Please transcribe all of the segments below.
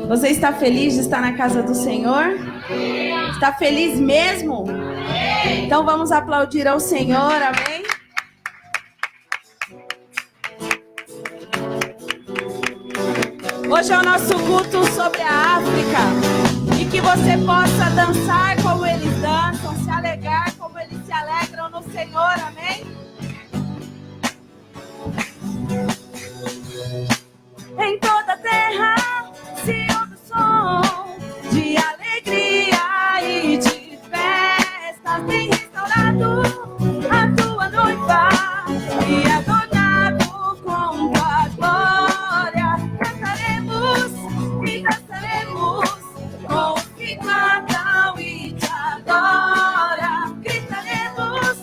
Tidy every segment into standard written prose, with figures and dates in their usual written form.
Você está feliz de estar na casa do Senhor? Está feliz mesmo? Então vamos aplaudir ao Senhor, amém? Hoje é o nosso culto sobre a África. E que você possa dançar como eles dançam, se alegrar como eles se alegram no Senhor, amém? Em toda a terra se ouve o som de alegria e de festa. Tem restaurado a tua noiva e adornado com tua glória. Cantaremos e dançaremos com os que cantam e te adoram. Gritaremos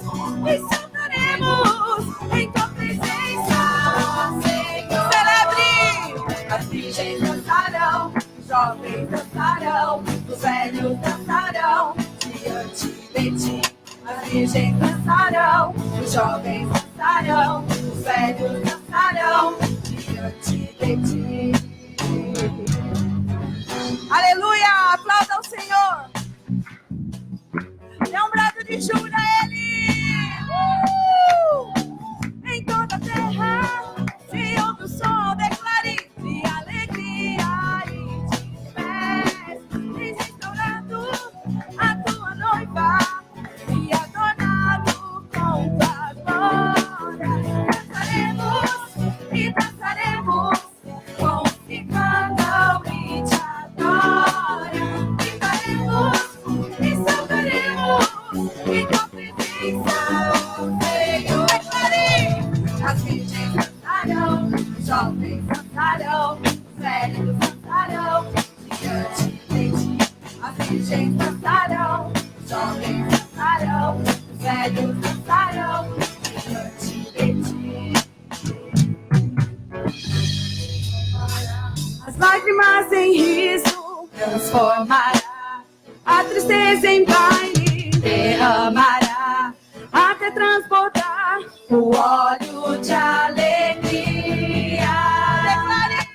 e saltaremos em tua presença, Senhor. Celebre! As virgens dançarão, os jovens dançarão, os velhos dançarão diante de ti. As virgens dançarão, os jovens dançarão, os velhos dançarão diante de ti. Aleluia! Aplauda o Senhor! Dê um brado de júbilo a Ele! Em toda a terra se ouve o som, declare de alegria e de festa. Tens restaurado a tua noiva e adornado com tua glória. Cantaremos e dançaremos com os que cantam e te adoram. Gritaremos e saltaremos em tua presença, Senhor. Declare! As virgens dançarão, os jovens dançarão, os velhos dançarão diante de ti. As virgens dançarão, os jovens dançarão, os velhos dançarão diante de ti. As lágrimas em riso transformará, a tristeza em baile derramará, até transportar o óleo de alegria. Declare!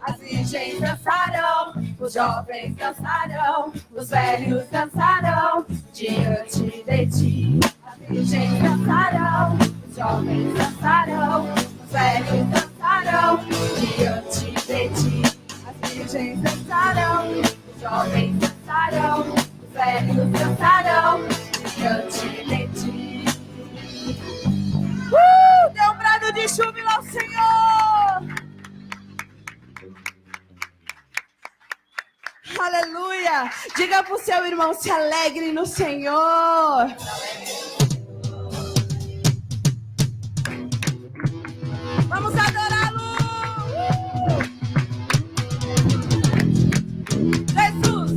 As virgens dançarão, os jovens dançarão, os velhos dançarão diante de ti. As virgens dançarão, os jovens dançarão, os velhos dançarão diante de ti. As virgens dançarão, os jovens dançarão, os velhos dançarão diante de ti. Dê um brado de júbilo ao Senhor! Aleluia! Diga pro seu irmão, se alegre no Senhor! Vamos adorá-lo! Jesus!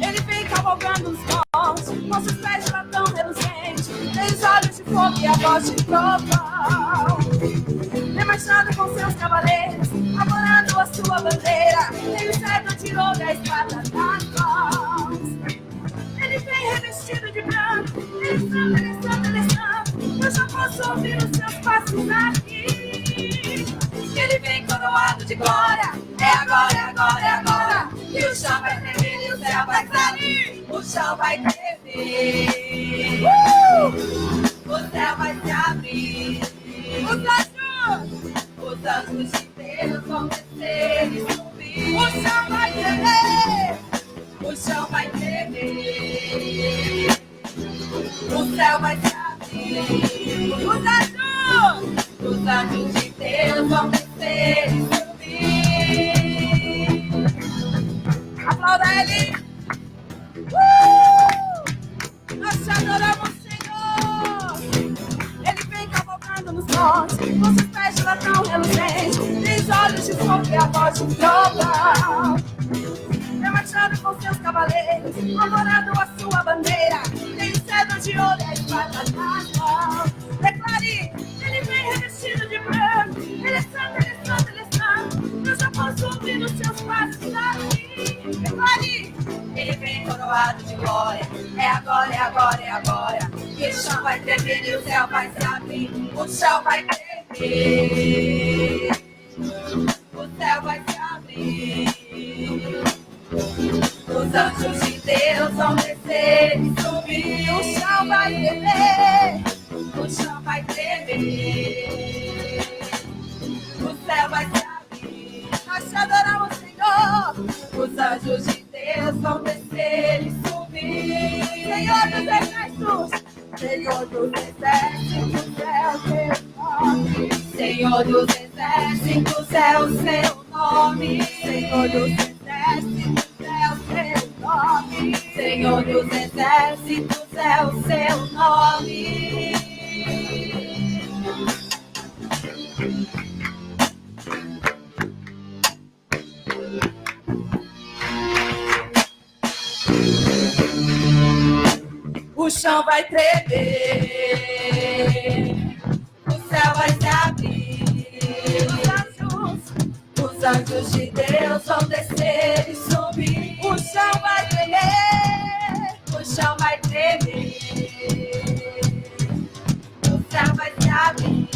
Ele vem cavalgando os montes, com seus pés de latão reluzente, tem os olhos de fogo e a voz de trovão. Vem marchando com seus cavaleiros, adorando a sua bandeira, tem o cetro de ouro e a espada nas mãos. Ele vem revestido de branco, ele é santo, ele é santo, ele é santo. Eu já posso ouvir os seus passos aqui. Ele vem coroado de glória, é agora, é agora, é agora. E o chão vai tremer e o céu vai sair. O chão vai tremer, o céu vai se abrir. Os anjos de Deus vão descer e subir. O chão vai tremer, o chão vai tremer. O céu vai se abrir. Os anjos de Deus vão descer e subir. Aplauda Ele. Nós te adoramos, Senhor. Ele vem cavalgando nos montes, com seus pés de latão reluzente, tem os olhos de fogo e a voz de trovão. Vem marchando com seus cavaleiros, adorando a sua bandeira, tem o cetro de ouro e a espada nas mãos. Declare, ele vem revestido de branco, ele é santo, ele é santo, ele é santo. Eu já posso ouvir os seus passos aqui. Declare, ele vem coroado de glória, é agora, é agora, é agora. E o chão vai tremer e o céu vai se abrir. abrir, o chão vai tremer, o céu vai se abrir, os anjos de Deus vão descer e subir, o chão vai tremer, o chão vai tremer, o céu vai se abrir, nós te adoramos, Senhor, os anjos de Deus vão descer e subir, Senhor dos exércitos, Senhor dos exércitos, é o teu nome. Senhor dos exércitos, é o seu nome. Senhor dos exércitos, é o seu nome. Senhor dos exércitos, é o seu nome. O chão vai tremer, o céu vai se abrir, os anjos de Deus vão descer e subir. O chão vai tremer, o chão vai tremer, o céu vai se abrir.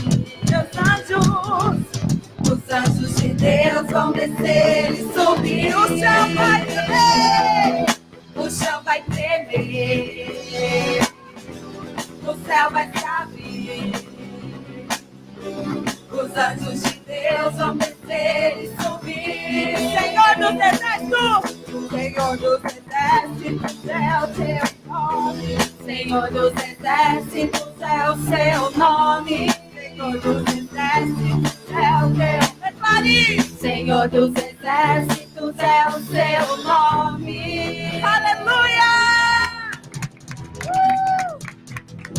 Os anjos de Deus vão descer e subir. O chão vai tremer, o chão vai tremer, o céu vai se abrir, os anjos de Deus vão descer e subir. Senhor dos exércitos, Senhor dos exércitos, é o teu nome. Senhor dos exércitos, é o seu nome. Senhor dos exércitos, é o teu nome. Senhor dos exércitos, é o seu nome. Aleluia!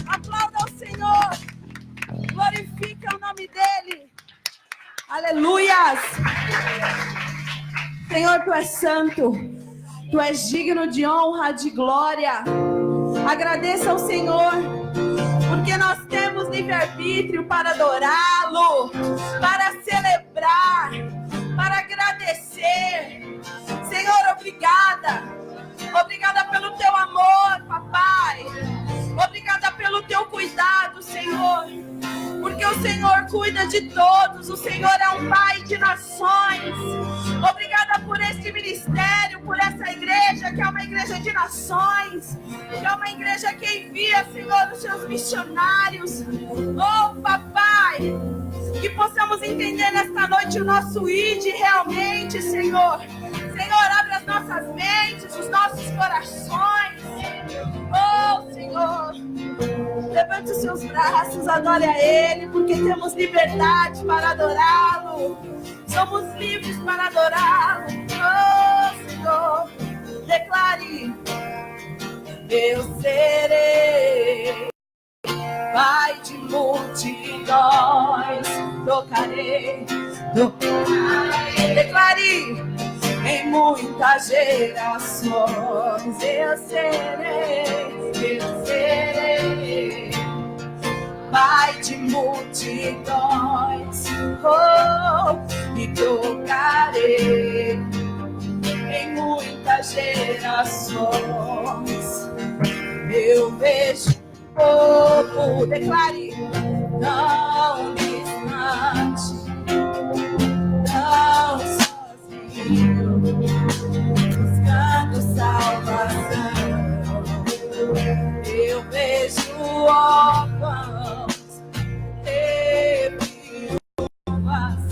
Aplauda o Senhor. Glorifica o nome dele. Aleluias! Senhor, tu és santo. Tu és digno de honra, de glória. Agradeça ao Senhor, porque nós temos livre-arbítrio para adorá-lo, para celebrar, para agradecer. Senhor, obrigada. Obrigada pelo teu amor, papai. Obrigada pelo teu cuidado, Senhor. Porque o Senhor cuida de todos. O Senhor é um pai de nações. Obrigada por este ministério, por essa igreja, que é uma igreja de nações. Que é uma igreja que envia, Senhor, os seus missionários. Oh, papai, que possamos entender nesta noite o nosso ID realmente, Senhor. Senhor, abre as nossas mentes, os nossos corações. Oh, Senhor, levante os seus braços, adore a Ele, porque temos liberdade para adorá-lo. Somos livres para adorá-lo. Oh, Senhor, declare: eu serei pai de multidões, tocarei. Declare: em muitas gerações eu serei pai de multidões, oh, e tocarei em muitas gerações. Eu vejo povo, declare, tão distante, tão sozinho, buscando salvação. Eu vejo órfãos, viúvas,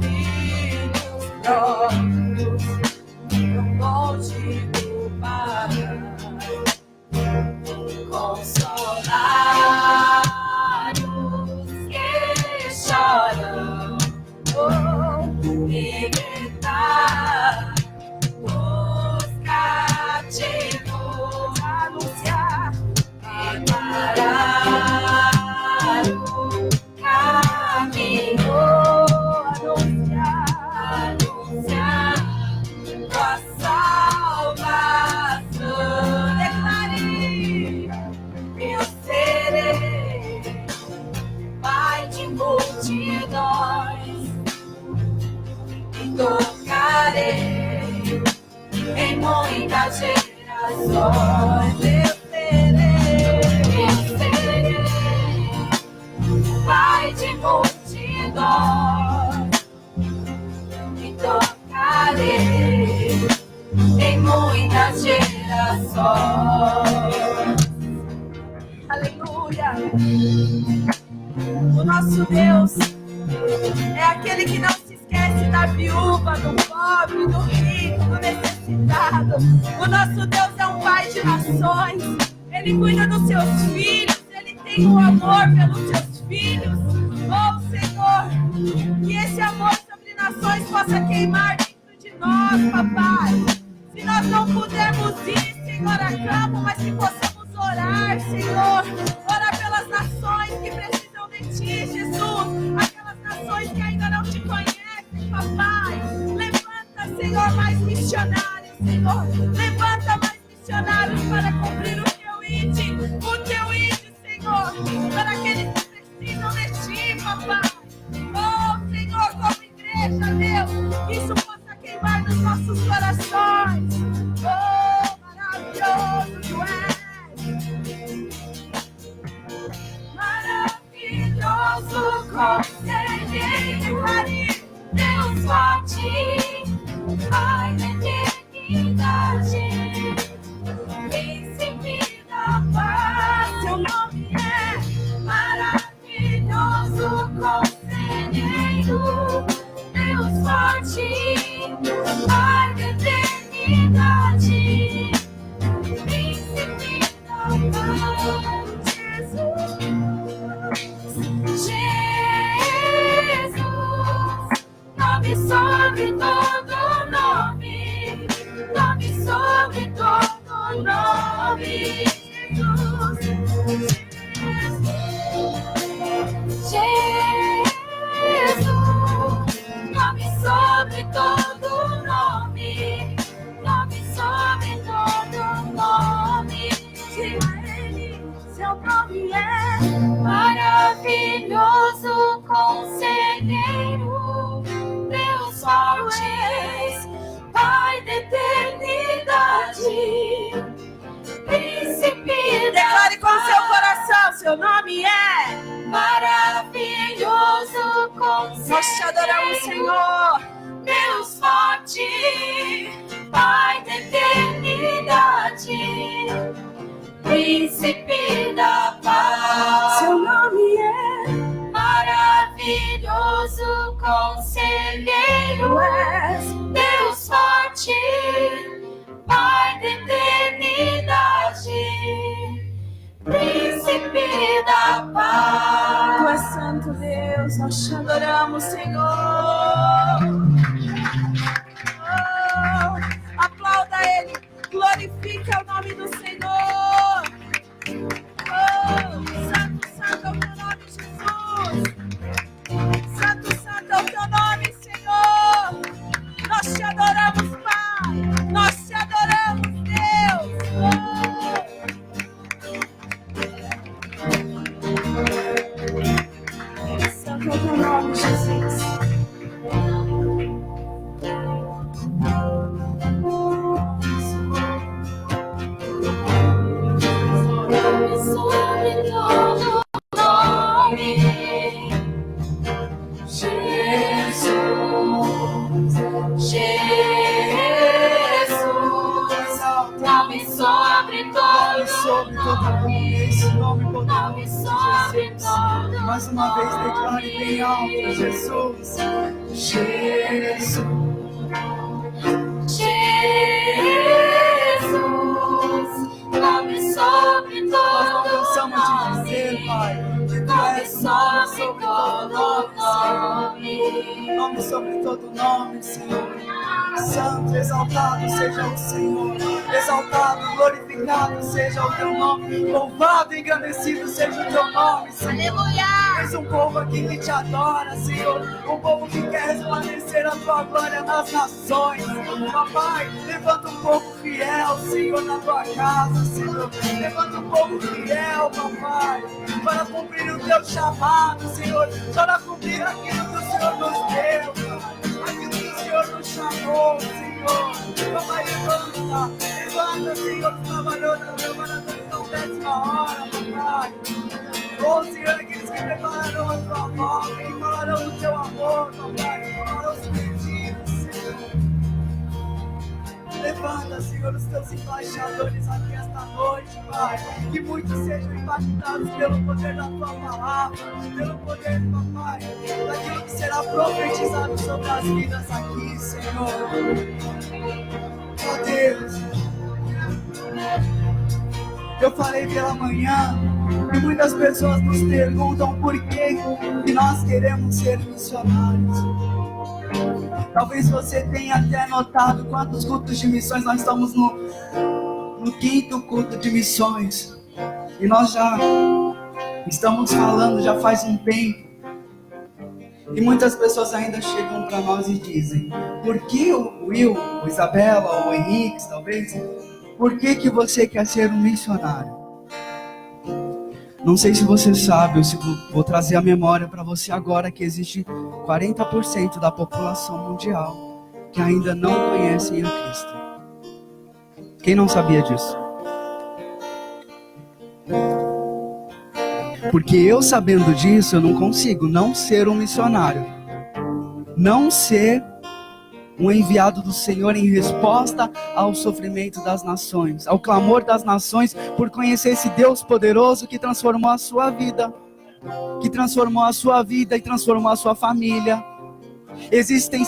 filhos próprios, tão longe do Pai, consolados que choram, oh, libertar os cativos, anunciar, preparar o caminho, anunciar a salvação. Declare: eu serei pai de multidões e tocarei em muitas gerações. Eu serei Pai de multidões, e tocarei em muitas gerações. Aleluia! O nosso Deus é aquele que não se esquece da viúva, do pobre, do rico, do necessitado. O nosso Deus é um Pai de nações. Ele cuida dos seus filhos, Ele tem um amor pelos seus filhos. Oh, Senhor, que esse amor sobre nações possa queimar dentro de nós, papai. Se nós não pudermos ir, Senhor, a campo, mas que possamos orar, Senhor. Orar pelas nações que precisam de Ti, Jesus. Aquelas nações que ainda não Te conhecem, papai. Levanta, Senhor, mais missionários, Senhor. Levanta mais missionários para cumprir o Teu ID, Senhor. Para aqueles que precisam de Ti, papai. Oh, Senhor, como igreja, Deus, que isso possa queimar nos nossos corações. Oh, maravilhoso Tu és. Maravilhoso conselheiro, Deus forte, Pai da eternidade, príncipe da paz. Seu nome é maravilhoso conselheiro, Deus forte, Pai da eternidade, príncipe da paz. Jesus, sobre todo nome, nome sobre todo nome, Jesus, nome sobre todo nome, nome sobre todo nome, diga Ele, seu nome é maravilhoso conselheiro, Deus forte, Pai da eternidade, príncipe. Declare com seu coração, seu nome é maravilhoso conselheiro. Nós te adoramos, Senhor. Deus forte, Pai da eternidade, príncipe da paz. Seu nome é maravilhoso conselheiro, Deus forte, Pai da eternidade, príncipe da paz. Tu és santo, Deus, nós te adoramos, Senhor. Oh, aplauda Ele, glorifique o nome do Senhor. Oh, santo, santo é o teu nome, Jesus. Santo, santo é o teu nome, Senhor. Nós te adoramos, Pai. Nós te adoramos, Deus. Oh. Santo é o teu nome, Jesus. Sobre todo nome, Jesus, Jesus, nome sobre todo nome, esse nome poderoso, nome sobre todo. Mais uma vez declare bem alto, Jesus, Jesus, Jesus, nome sobre todo. Nós não cansamos de dizer, Pai, que Tu és nome sobre todo nome, Senhor. Nome sobre todo nome, Senhor. Santo, exaltado seja o Senhor. Exaltado, glorificado seja o Teu nome. Louvado e engrandecido seja o Teu nome, Senhor. Aleluia! És um povo aqui que Te adora, Senhor. Um povo que quer resplandecer a Tua glória nas nações. Papai, levanta um povo fiel, Senhor, na Tua casa, Senhor. Levanta um povo fiel, papai, para cumprir o Teu chamado, Senhor. Para cumprir aquilo que o Senhor nos deu, Pai. Aquilo que o Senhor nos chamou, Senhor. Papai, levanta, Senhor, trabalhando na tua 10ª hora, papai. Oh, Senhor, aqueles que declararão a tua volta, que falarão do teu amor, papai, que falarão os perdidos, Senhor. Levanta, Senhor, os teus embaixadores aqui esta noite, Pai. Que muitos sejam impactados pelo poder da tua palavra, pelo poder, papai, daquilo que será profetizado sobre as vidas aqui, Senhor. Oh, Deus. Eu falei pela manhã e muitas pessoas nos perguntam por que nós queremos ser missionários. Talvez você tenha até notado quantos cultos de missões nós estamos no 5º culto de missões. E nós já estamos falando já faz um tempo. E muitas pessoas ainda chegam para nós e dizem: por que o Will, o Isabela, o Henrique, talvez, por que você quer ser um missionário? Não sei se você sabe, ou se vou trazer a memória para você agora, que existe 40% da população mundial que ainda não conhecem a Cristo. Quem não sabia disso? Porque eu sabendo disso, eu não consigo não ser um missionário. Não ser um enviado do Senhor em resposta ao sofrimento das nações, ao clamor das nações por conhecer esse Deus poderoso que transformou a sua vida, que transformou a sua vida e transformou a sua família. Existem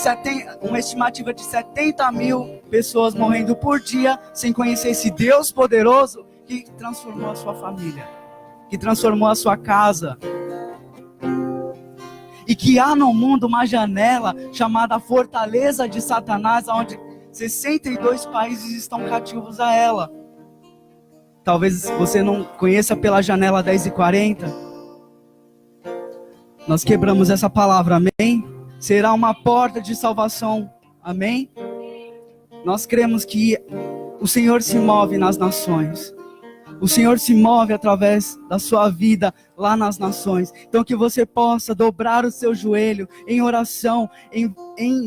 uma estimativa de 70 mil pessoas morrendo por dia sem conhecer esse Deus poderoso que transformou a sua família, que transformou a sua casa. E que há no mundo uma janela chamada Fortaleza de Satanás, onde 62 países estão cativos a ela. Talvez você não conheça pela janela 10:40. Nós quebramos essa palavra, amém? Será uma porta de salvação, amém? Nós cremos que o Senhor se move nas nações. O Senhor se move através da sua vida lá nas nações. Então que você possa dobrar o seu joelho em oração,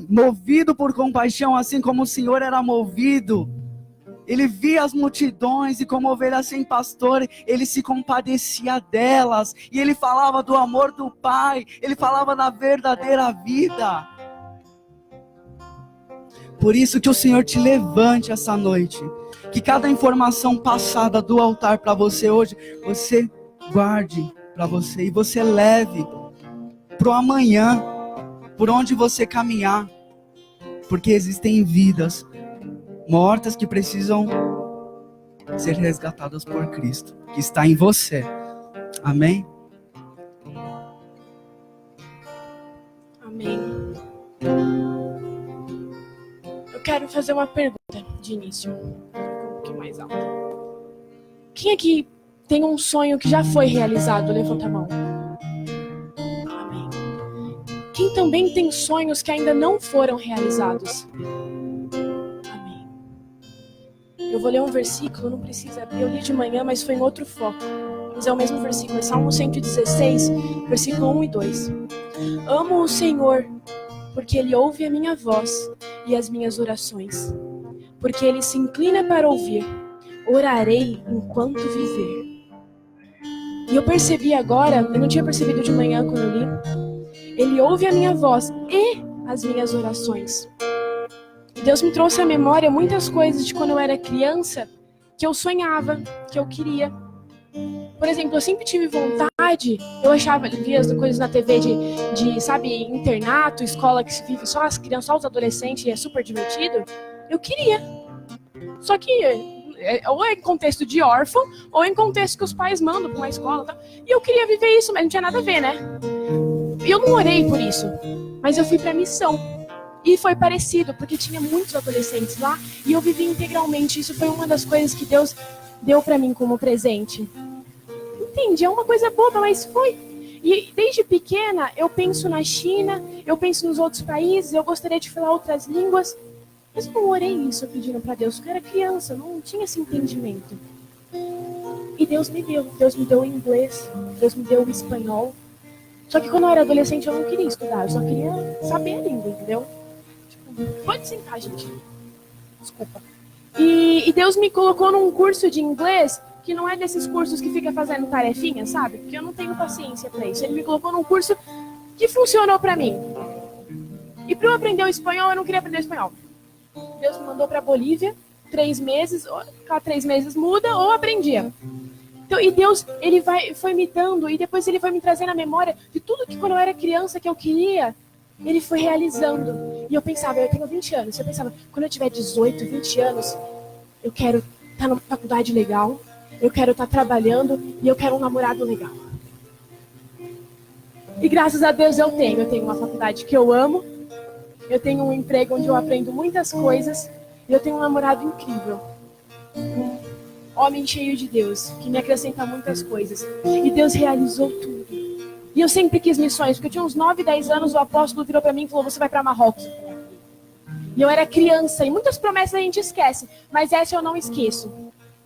movido por compaixão, assim como o Senhor era movido. Ele via as multidões e como ovelha sem pastor, ele se compadecia delas. E ele falava do amor do Pai, ele falava da verdadeira vida. Por isso que o Senhor te levante essa noite. Que cada informação passada do altar para você hoje, você guarde para você e você leve para o amanhã, por onde você caminhar. Porque existem vidas mortas que precisam ser resgatadas por Cristo, que está em você. Amém? Amém. Eu quero fazer uma pergunta de início. Um pouquinho mais alto. Quem aqui tem um sonho que já foi realizado? Levanta a mão. Amém. Quem também tem sonhos que ainda não foram realizados? Amém. Eu vou ler um versículo, não precisa abrir. Eu li de manhã, mas foi em outro foco. Mas é o mesmo versículo, é Salmo 116, versículo 1 e 2. Amo o Senhor, porque Ele ouve a minha voz e as minhas orações. Porque Ele se inclina para ouvir. Orarei enquanto viver. E eu percebi agora, eu não tinha percebido de manhã quando eu li. Ele ouve a minha voz e as minhas orações. E Deus me trouxe à memória muitas coisas de quando eu era criança, que eu sonhava, que eu queria. Por exemplo, eu sempre tive vontade, eu achava, via as coisas na TV de sabe, internato, escola que se vive só as crianças, só os adolescentes, e é super divertido. Eu queria. Só que ou é em contexto de órfão, ou em contexto que os pais mandam para uma escola. Tá? E eu queria viver isso, mas não tinha nada a ver, né? E eu não orei por isso, mas eu fui para missão. E foi parecido, porque tinha muitos adolescentes lá, e eu vivi integralmente. Isso foi uma das coisas que Deus deu para mim como presente. Entendi, é uma coisa boba, mas foi. E desde pequena, eu penso na China, eu penso nos outros países, eu gostaria de falar outras línguas. Mas eu não orei isso pedindo para Deus, porque eu era criança, não tinha esse entendimento. E Deus me deu o inglês, Deus me deu o espanhol. Só que quando eu era adolescente eu não queria estudar, eu só queria saber a língua, entendeu? Tipo, pode sentar, gente. Desculpa. E Deus me colocou num curso de inglês que não é desses cursos que fica fazendo tarefinha, sabe? Porque eu não tenho paciência para isso. Ele me colocou num curso que funcionou para mim. E para eu aprender o espanhol, eu não queria aprender o espanhol. Deus me mandou para Bolívia, 3 meses, cada 3 meses muda ou aprendia. Então, e Deus, ele foi me dando, e depois ele foi me trazendo a memória de tudo que quando eu era criança que eu queria, ele foi realizando. E eu pensava, eu tenho 20 anos, eu pensava, quando eu tiver 18, 20 anos, eu quero estar numa faculdade legal, eu quero estar trabalhando e eu quero um namorado legal. E graças a Deus eu tenho uma faculdade que eu amo, eu tenho um emprego onde eu aprendo muitas coisas, e eu tenho um namorado incrível. Um homem cheio de Deus, que me acrescenta muitas coisas. E Deus realizou tudo. E eu sempre quis missões, porque eu tinha uns 9, 10 anos, o apóstolo virou para mim e falou, você vai para Marrocos. E eu era criança, e muitas promessas a gente esquece, mas essa eu não esqueço.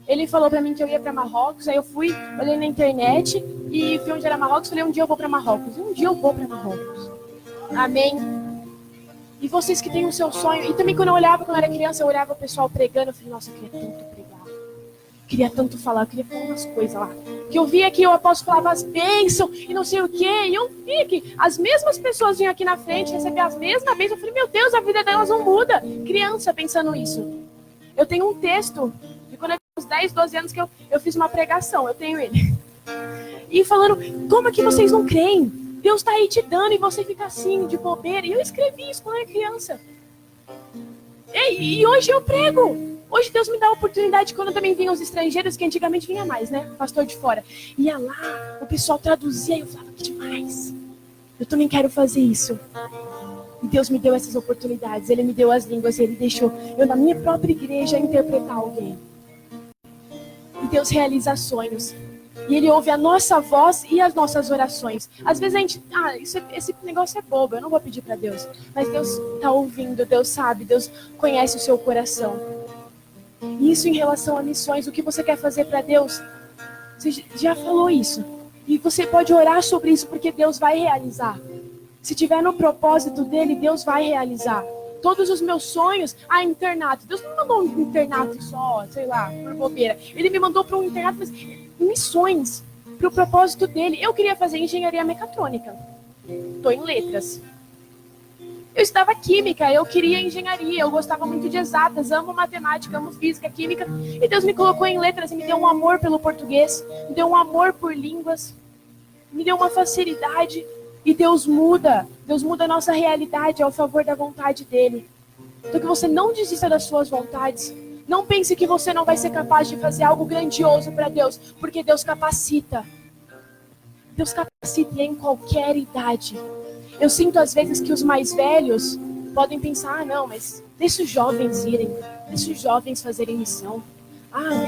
Ele falou para mim que eu ia para Marrocos, aí eu fui, olhei na internet, e fui onde era Marrocos, falei, um dia eu vou para Marrocos. E um dia eu vou para Marrocos. Amém. E vocês que têm o seu sonho, e também quando eu era criança, eu olhava o pessoal pregando, eu falei, nossa, eu queria tanto pregar. Queria tanto falar, eu queria falar umas coisas lá. Que eu via que eu posso falar as bênçãos e não sei o quê. E eu vi que as mesmas pessoas vinham aqui na frente receber as mesmas bênçãos. Eu falei, meu Deus, a vida delas não muda. Criança pensando isso. Eu tenho um texto de quando eu tinha uns 10, 12 anos que eu fiz uma pregação. Eu tenho ele. E falando, como é que vocês não creem? Deus está aí te dando e você fica assim, de bobeira. E eu escrevi isso quando eu era criança. E hoje eu prego. Hoje Deus me dá a oportunidade, quando também vinham os estrangeiros, que antigamente vinha mais, né? Pastor de fora. Ia lá, o pessoal traduzia e eu falava, que demais. Eu também quero fazer isso. E Deus me deu essas oportunidades. Ele me deu as línguas, Ele deixou eu na minha própria igreja interpretar alguém. E Deus realiza sonhos. E Ele ouve a nossa voz e as nossas orações. Às vezes a gente, esse negócio é bobo, eu não vou pedir para Deus. Mas Deus está ouvindo, Deus sabe, Deus conhece o seu coração. Isso em relação a missões, o que você quer fazer para Deus, você já falou isso. E você pode orar sobre isso, porque Deus vai realizar. Se tiver no propósito dele, Deus vai realizar. Todos os meus sonhos, internato. Deus não me mandou um internato só, sei lá, por bobeira. Ele me mandou para um internato, mas missões, para o propósito dele. Eu queria fazer engenharia mecatrônica. Estou em letras. Eu estudava química, eu queria engenharia, eu gostava muito de exatas, amo matemática, amo física, química. E Deus me colocou em letras e me deu um amor pelo português, me deu um amor por línguas, me deu uma facilidade. E Deus muda a nossa realidade ao favor da vontade dele. Então que você não desista das suas vontades. Não pense que você não vai ser capaz de fazer algo grandioso para Deus, porque Deus capacita. Deus capacita em qualquer idade. Eu sinto às vezes que os mais velhos podem pensar, não, mas deixa os jovens irem, deixa os jovens fazerem missão.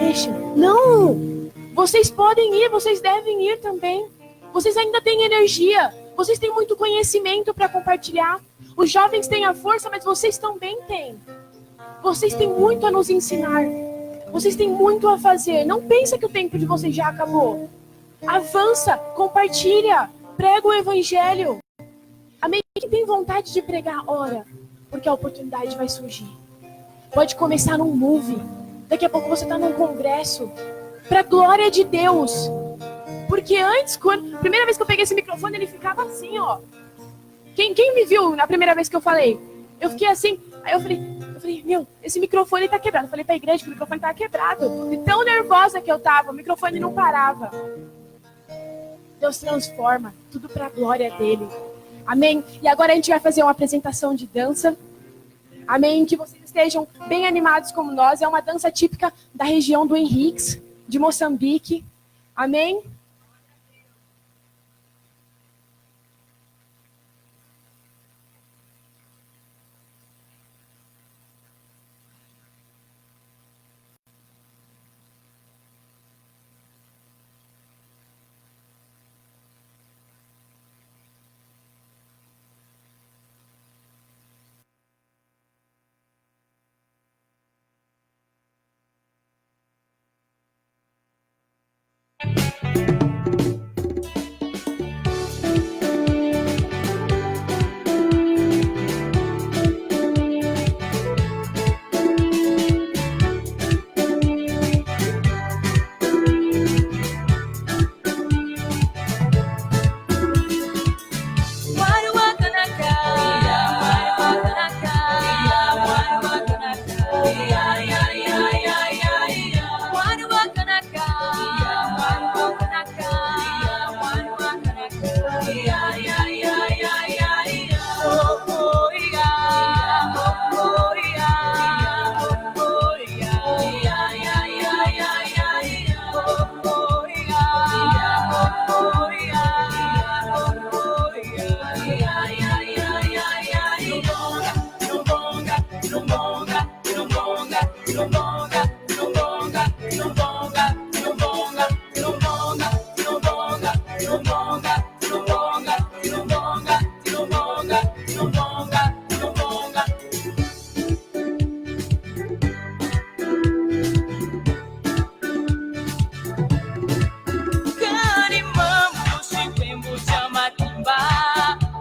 Deixa. Não! Vocês podem ir, vocês devem ir também. Vocês ainda têm energia, vocês têm muito conhecimento para compartilhar. Os jovens têm a força, mas vocês também têm. Vocês têm muito a nos ensinar. Vocês têm muito a fazer. Não pensa que o tempo de vocês já acabou. Avança, compartilha, prega o evangelho. Amém? Quem tem vontade de pregar, ora, porque a oportunidade vai surgir. Pode começar num movie. Daqui a pouco você está num congresso. Para a glória de Deus. Porque antes, a primeira vez que eu peguei esse microfone, ele ficava assim, ó. Quem me viu na primeira vez que eu falei? Eu fiquei assim, aí eu falei, meu, esse microfone tá quebrado. Eu falei pra igreja que o microfone tava quebrado. De tão nervosa que eu tava, o microfone não parava. Deus transforma tudo para a glória dele. Amém? E agora a gente vai fazer uma apresentação de dança. Amém? Que vocês estejam bem animados como nós. É uma dança típica da região do Henriques, de Moçambique. Amém?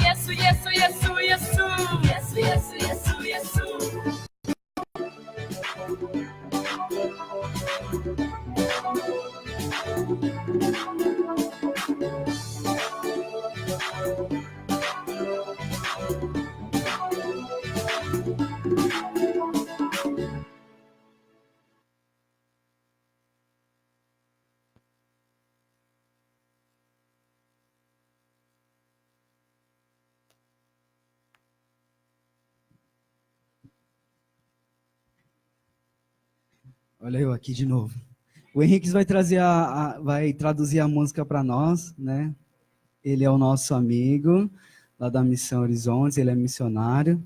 Yesu, Yesu, Yesu, Yesu. Yesu, Yesu, Yesu, Yesu. Olha eu aqui de novo. O Henrique vai traduzir a música para nós, né? Ele é o nosso amigo lá da Missão Horizontes, ele é missionário.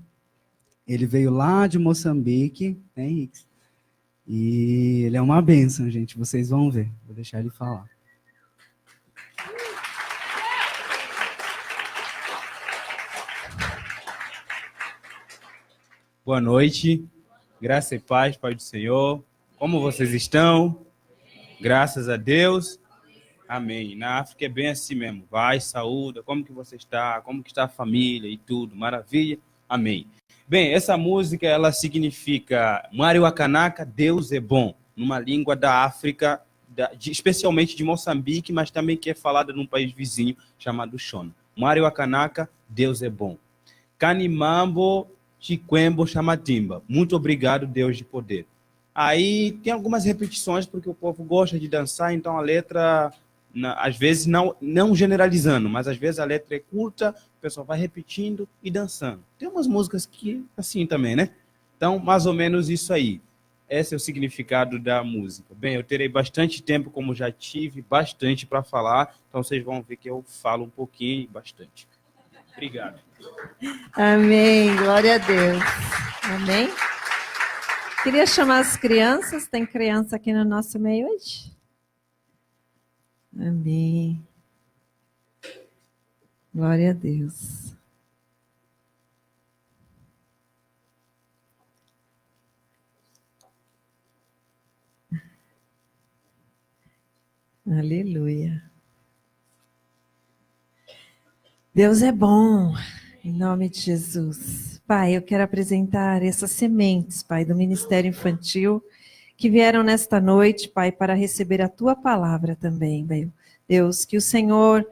Ele veio lá de Moçambique, né, Henrique? E ele é uma bênção, gente. Vocês vão ver. Vou deixar ele falar. Boa noite. Graça e paz, Pai do Senhor. Como vocês estão? Graças a Deus. Amém. Na África é bem assim mesmo. Vai, saúda. Como que você está? Como que está a família e tudo? Maravilha. Amém. Bem, essa música, ela significa Mariwakanaka, Deus é bom. Numa língua da África, especialmente de Moçambique, mas também que é falada num país vizinho chamado Shona. Mariwakanaka, Deus é bom. Kanimambo, Chikwembo, Chamatimba. Muito obrigado, Deus de poder. Aí tem algumas repetições, porque o povo gosta de dançar, então a letra, às vezes, não generalizando, mas às vezes a letra é curta, o pessoal vai repetindo e dançando. Tem umas músicas que assim também, né? Então, mais ou menos isso aí. Esse é o significado da música. Bem, eu terei bastante tempo, como já tive, bastante para falar, então vocês vão ver que eu falo um pouquinho e bastante. Obrigado. Amém, glória a Deus. Amém. Queria chamar as crianças, tem criança aqui no nosso meio hoje? Amém. Glória a Deus. Aleluia. Deus é bom, em nome de Jesus. Pai, eu quero apresentar essas sementes, Pai, do Ministério Infantil, que vieram nesta noite, Pai, para receber a Tua palavra também, Pai. Deus, que o Senhor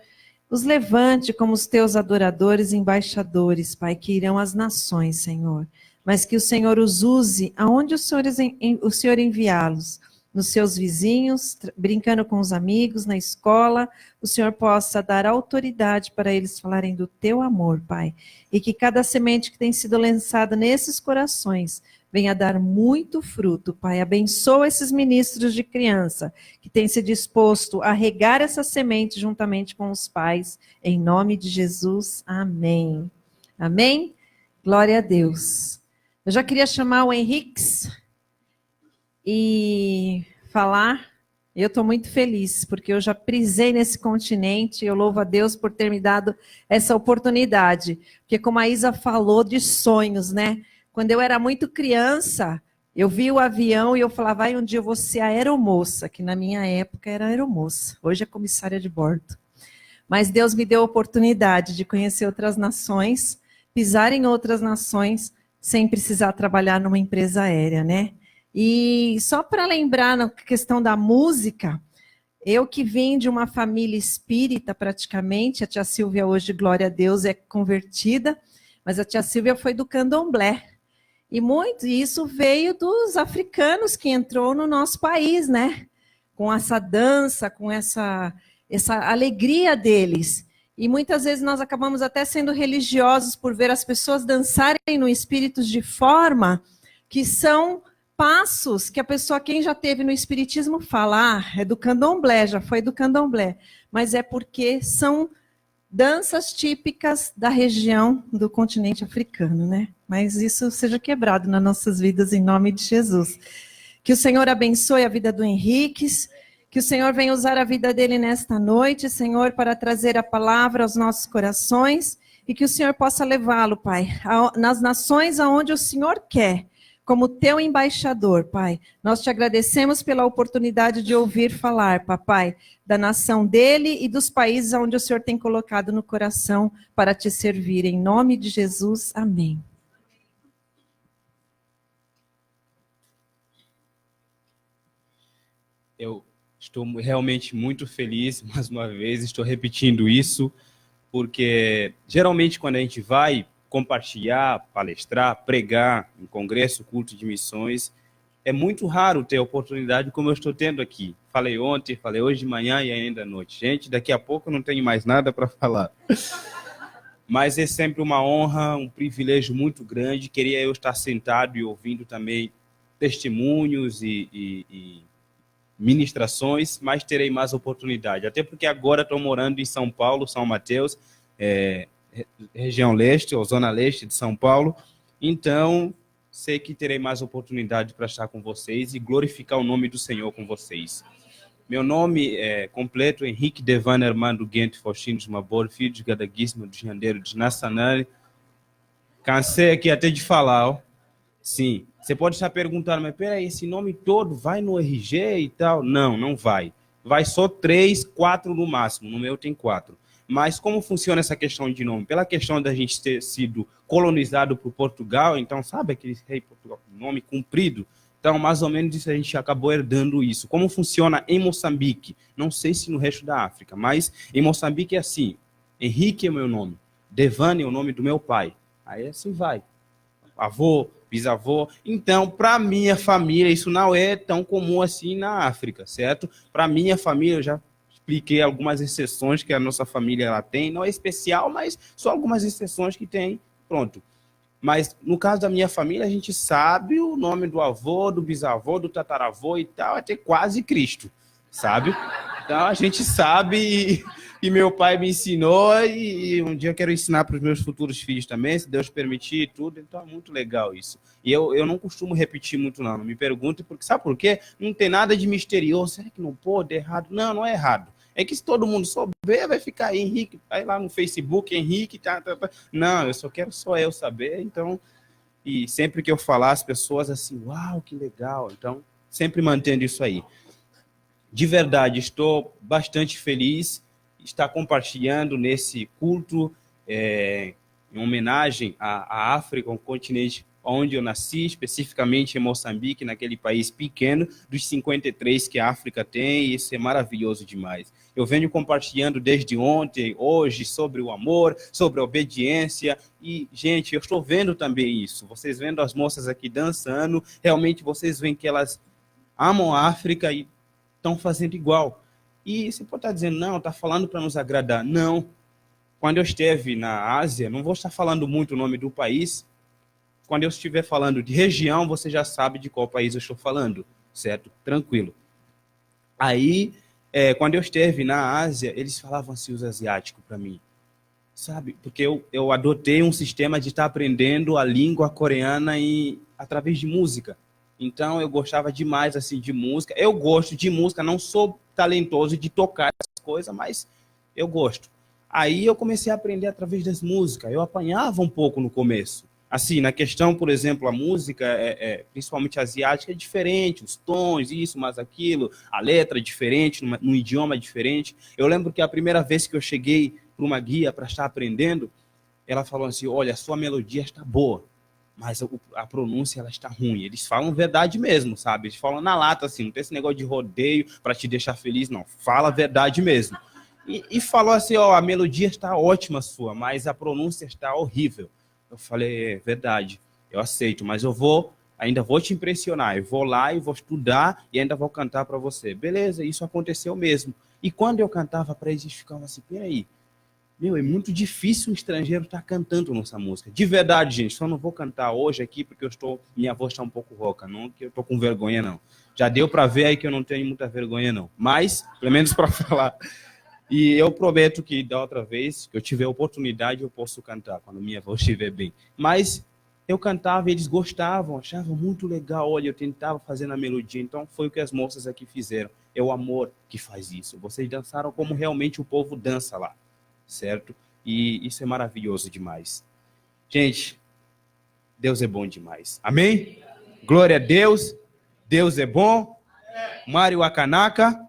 os levante como os Teus adoradores e embaixadores, Pai, que irão às nações, Senhor. Mas que o Senhor os use aonde o Senhor enviá-los, nos seus vizinhos, brincando com os amigos, na escola, o Senhor possa dar autoridade para eles falarem do teu amor, Pai. E que cada semente que tem sido lançada nesses corações venha dar muito fruto, Pai. Abençoa esses ministros de criança que têm se disposto a regar essa semente juntamente com os pais. Em nome de Jesus, amém. Amém? Glória a Deus. Eu já queria chamar o Henrique e falar. Eu estou muito feliz, porque eu já prisei nesse continente, eu louvo a Deus por ter me dado essa oportunidade. Porque como a Isa falou de sonhos, né? Quando eu era muito criança, eu vi o avião e eu falava, vai, um dia eu vou ser aeromoça, que na minha época era aeromoça, hoje é comissária de bordo. Mas Deus me deu a oportunidade de conhecer outras nações, pisar em outras nações, sem precisar trabalhar numa empresa aérea, né? E só para lembrar na questão da música, eu que vim de uma família espírita praticamente, a tia Silvia hoje, glória a Deus, é convertida, mas a tia Silvia foi do candomblé. E muito isso veio dos africanos que entrou no nosso país, né? Com essa dança, com essa alegria deles. E muitas vezes nós acabamos até sendo religiosos por ver as pessoas dançarem no espírito de forma que são passos que a pessoa, quem já teve no espiritismo, fala, é do candomblé, já foi do candomblé. Mas é porque são danças típicas da região do continente africano, né? Mas isso seja quebrado nas nossas vidas, em nome de Jesus. Que o Senhor abençoe a vida do Henriques, que o Senhor venha usar a vida dele nesta noite, Senhor, para trazer a palavra aos nossos corações, e que o Senhor possa levá-lo, Pai, nas nações aonde o Senhor quer, como teu embaixador, Pai. Nós te agradecemos pela oportunidade de ouvir falar, Papai, da nação dele e dos países onde o Senhor tem colocado no coração para te servir. Em nome de Jesus, amém. Eu estou realmente muito feliz, mais uma vez, estou repetindo isso, porque geralmente quando a gente vai compartilhar, palestrar, pregar em congresso, culto de missões, é muito raro ter a oportunidade como eu estou tendo aqui. Falei ontem, falei hoje de manhã e ainda à noite. Gente, daqui a pouco eu não tenho mais nada para falar. Mas é sempre uma honra, um privilégio muito grande. Queria eu estar sentado e ouvindo também testemunhos e ministrações, mas terei mais oportunidade. Até porque agora estou morando em São Paulo, São Mateus, região leste, ou zona leste de São Paulo. Então, sei que terei mais oportunidade para estar com vocês e glorificar o nome do Senhor com vocês. Meu nome é completo, Henrique Devan Armando Guente Faustino de Mabor, filho de Gadaguismo de Jandeiro de Nassanari. Cansei aqui até de falar, ó. Sim, você pode estar perguntando, mas peraí, esse nome todo vai no RG e tal? Não, não vai. Vai só 3, 4 no máximo, no meu tem 4. Mas como funciona essa questão de nome? Pela questão da gente ter sido colonizado por Portugal, então, sabe aquele rei Portugal, nome comprido? Então, mais ou menos isso a gente acabou herdando isso. Como funciona em Moçambique? Não sei se no resto da África, mas em Moçambique é assim. Henrique é o meu nome. Devan é o nome do meu pai. Aí assim vai. Avô, bisavô. Então, para minha família, isso não é tão comum assim na África, certo? Para minha família, eu já expliquei algumas exceções que a nossa família ela tem. Não é especial, mas só algumas exceções que tem. Pronto. Mas, no caso da minha família, a gente sabe o nome do avô, do bisavô, do tataravô e tal, até quase Cristo, sabe? Então, a gente sabe e meu pai me ensinou e um dia eu quero ensinar para os meus futuros filhos também, se Deus permitir e tudo. Então, é muito legal isso. E eu não costumo repetir muito, não. Não me pergunte, porque sabe por quê? Não tem nada de misterioso. Será que não pode? É errado? Não, não é errado. É que se todo mundo souber, vai ficar aí, Henrique, vai lá no Facebook, Henrique, tá. Não, eu só quero eu saber, então, e sempre que eu falar, as pessoas assim, uau, que legal, então, sempre mantendo isso aí. De verdade, estou bastante feliz de estar compartilhando nesse culto, em homenagem à África, um continente onde eu nasci, especificamente em Moçambique, naquele país pequeno, dos 53 que a África tem, e isso é maravilhoso demais. Eu venho compartilhando desde ontem, hoje, sobre o amor, sobre a obediência, e, gente, eu estou vendo também isso. Vocês vendo as moças aqui dançando, realmente vocês veem que elas amam a África e estão fazendo igual. E você pode estar dizendo, não, está falando para nos agradar. Não. Quando eu esteve na Ásia, não vou estar falando muito o nome do país. Quando eu estiver falando de região, você já sabe de qual país eu estou falando, certo? Tranquilo. Aí, quando eu esteve na Ásia, eles falavam assim, os asiáticos para mim, sabe? Porque eu adotei um sistema de estar aprendendo a língua coreana através de música. Então eu gostava demais assim de música. Eu gosto de música, não sou talentoso de tocar essas coisas, mas eu gosto. Aí eu comecei a aprender através das músicas. Eu apanhava um pouco no começo. Assim, na questão, por exemplo, a música, principalmente asiática, é diferente, os tons, isso, mas aquilo, a letra é diferente, num idioma diferente. Eu lembro que a primeira vez que eu cheguei para uma guia para estar aprendendo, ela falou assim, olha, a sua melodia está boa, mas a pronúncia ela está ruim. Eles falam verdade mesmo, sabe? Eles falam na lata, assim, não tem esse negócio de rodeio para te deixar feliz, não. Fala a verdade mesmo. E falou assim, ó, a melodia está ótima sua, mas a pronúncia está horrível. Eu falei, é verdade, eu aceito, mas ainda vou te impressionar. Eu vou lá e vou estudar e ainda vou cantar para você. Beleza, isso aconteceu mesmo. E quando eu cantava para eles, eles ficavam assim, peraí, meu, é muito difícil um estrangeiro estar cantando nossa música. De verdade, gente, só não vou cantar hoje aqui porque minha voz está um pouco rouca, não que eu estou com vergonha, não. Já deu para ver aí que eu não tenho muita vergonha, não. Mas, pelo menos para falar. E eu prometo que da outra vez que eu tiver oportunidade, eu posso cantar, quando minha voz estiver bem. Mas eu cantava e eles gostavam, achavam muito legal. Olha, eu tentava fazer na melodia. Então foi o que as moças aqui fizeram. É o amor que faz isso. Vocês dançaram como realmente o povo dança lá, certo? E isso é maravilhoso demais. Gente, Deus é bom demais. Amém? Glória a Deus. Deus é bom. Mário Akanaka.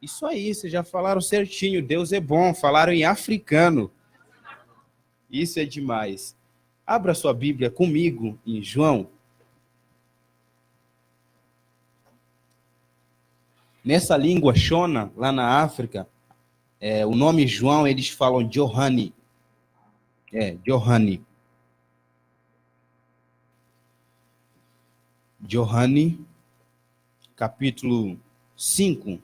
Isso aí, vocês já falaram certinho. Deus é bom. Falaram em africano. Isso é demais. Abra sua Bíblia comigo em João. Nessa língua Shona, lá na África, o nome João, eles falam Johani. Johani. Johani, capítulo 5.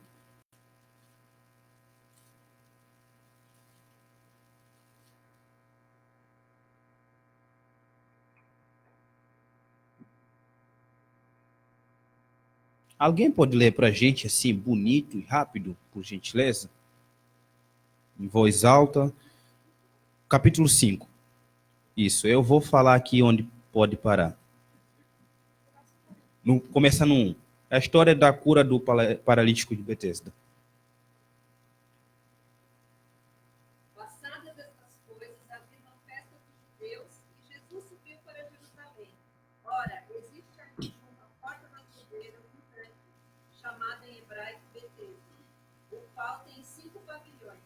Alguém pode ler para a gente assim, bonito e rápido, por gentileza? Em voz alta. Capítulo 5. Isso, eu vou falar aqui onde pode parar. Começa no 1. A história da cura do paralítico de Betesda. Passadas estas coisas, havia uma festa dos judeus e Jesus subiu para Jerusalém. Ora, existe aqui junto à porta da fogueira um tanque, chamado em hebraico Betesda, o qual tem 5 pavilhões.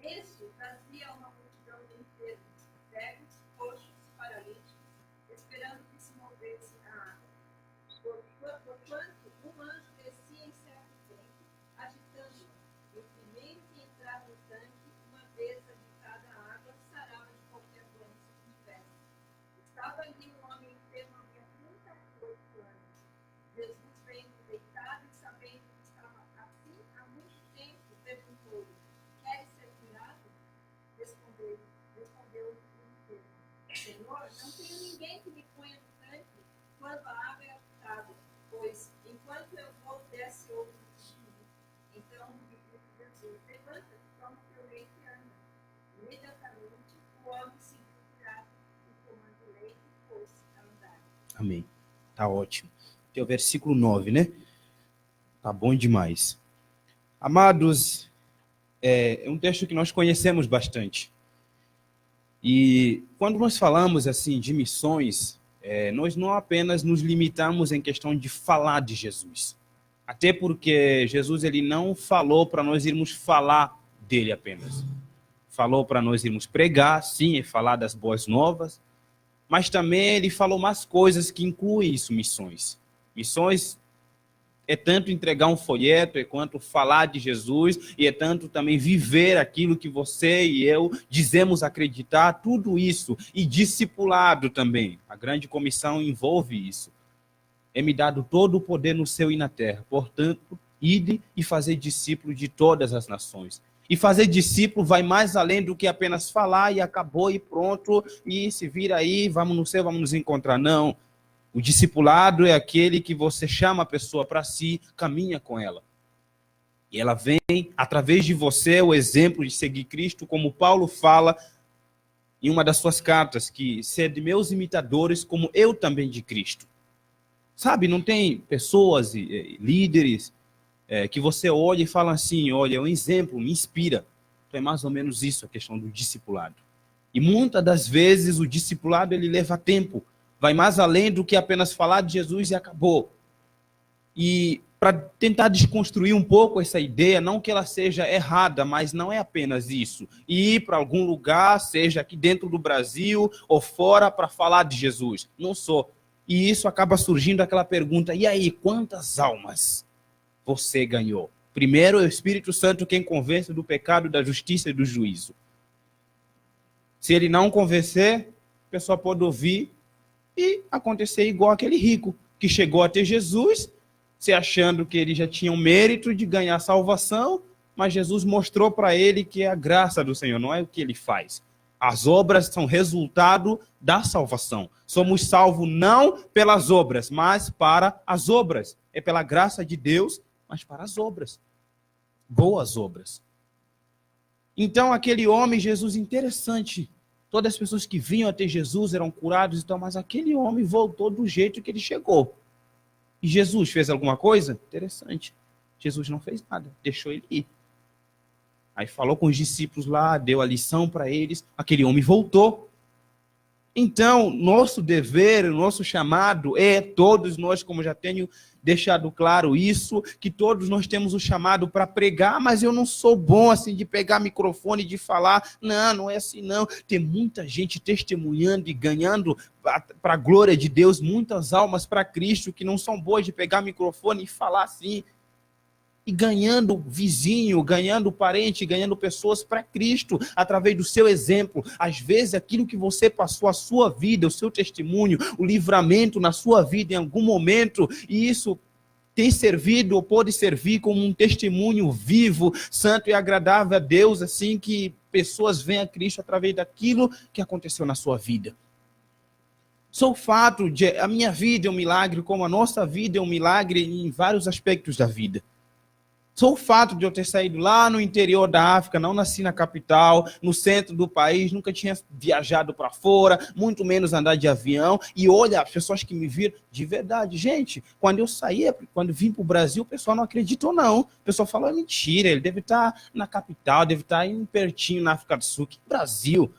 Neste trazia uma multidão de enfermos, cegos, coxos, paralíticos, esperando que se movesse a água. Porquanto um anjo descia em certo tempo, agitando-a, e o primeiro que entrava no tanque, uma vez agitada a água, sarava de qualquer doença que tivesse. Estava ali um homem enfermo havia 38 anos. Jesus, vendo deitado e sabendo que estava assim há muito tempo, perguntou-lhe: queres ser curado? Respondeu-lhe o enfermo: Senhor, não tenho ninguém que me ponha no tanque quando a água é agitada, pois enquanto eu vou, desce outro de mim. Então disse Jesus: levanta-te, toma teu leito e anda. Imediatamente o homem se viu curado e tomando o leito pôs-se a andar. Amém. Tá ótimo. Tem o versículo 9, né? Tá bom demais. Amados, é um texto que nós conhecemos bastante. E quando nós falamos assim de missões, nós não apenas nos limitamos em questão de falar de Jesus. Até porque Jesus ele não falou para nós irmos falar dele apenas. Falou para nós irmos pregar, sim, e falar das boas novas, mas também ele falou mais coisas que incluem isso, missões. Missões é tanto entregar um folheto, é quanto falar de Jesus, e é tanto também viver aquilo que você e eu dizemos acreditar, tudo isso, e discipulado também. A grande comissão envolve isso. É-me dado todo o poder no céu e na terra, portanto, ide e fazer discípulo de todas as nações. E fazer discípulo vai mais além do que apenas falar e acabou e pronto, e se vira aí, vamos no céu, vamos nos encontrar. Não. O discipulado é aquele que você chama a pessoa para si, caminha com ela. E ela vem, através de você, o exemplo de seguir Cristo, como Paulo fala em uma das suas cartas, que sede meus imitadores, como eu também de Cristo. Sabe, não tem pessoas e líderes que você olha e fala assim, olha, é um exemplo, me inspira. Então é mais ou menos isso a questão do discipulado. E muitas das vezes o discipulado ele leva tempo, vai mais além do que apenas falar de Jesus e acabou. E para tentar desconstruir um pouco essa ideia, não que ela seja errada, mas não é apenas isso. E ir para algum lugar, seja aqui dentro do Brasil ou fora, para falar de Jesus. Não sou. E isso acaba surgindo aquela pergunta, e aí, quantas almas você ganhou? Primeiro é o Espírito Santo quem convence do pecado, da justiça e do juízo. Se ele não convencer, a pessoa pode ouvir e acontecer igual aquele rico, que chegou até Jesus, se achando que ele já tinha o mérito de ganhar salvação, mas Jesus mostrou para ele que é a graça do Senhor, não é o que ele faz. As obras são resultado da salvação. Somos salvos não pelas obras, mas para as obras. É pela graça de Deus, mas para as obras. Boas obras. Então, aquele homem, Jesus, interessante. Todas as pessoas que vinham até Jesus eram curados, então, mas aquele homem voltou do jeito que ele chegou. E Jesus fez alguma coisa? Interessante. Jesus não fez nada, deixou ele ir. Aí falou com os discípulos lá, deu a lição para eles, aquele homem voltou. Então, nosso dever, nosso chamado é, todos nós, como já tenho deixado claro isso, que todos nós temos o chamado para pregar, mas eu não sou bom assim de pegar microfone e de falar, não é assim não. Tem muita gente testemunhando e ganhando para a glória de Deus, muitas almas para Cristo que não são boas de pegar microfone e falar assim. E ganhando vizinho, ganhando parente, ganhando pessoas para Cristo, através do seu exemplo. Às vezes, aquilo que você passou, a sua vida, o seu testemunho, o livramento na sua vida em algum momento, e isso tem servido ou pode servir como um testemunho vivo, santo e agradável a Deus, assim que pessoas veem a Cristo através daquilo que aconteceu na sua vida. Só o fato de a minha vida é um milagre, como a nossa vida é um milagre em vários aspectos da vida. Só o fato de eu ter saído lá no interior da África, não nasci na capital, no centro do país, nunca tinha viajado para fora, muito menos andar de avião. E olha, as pessoas que me viram, de verdade, gente, quando eu saí, quando vim para o Brasil, o pessoal não acreditou não. O pessoal falou, é mentira, ele deve estar na capital, deve estar em pertinho na África do Sul. Que Brasil?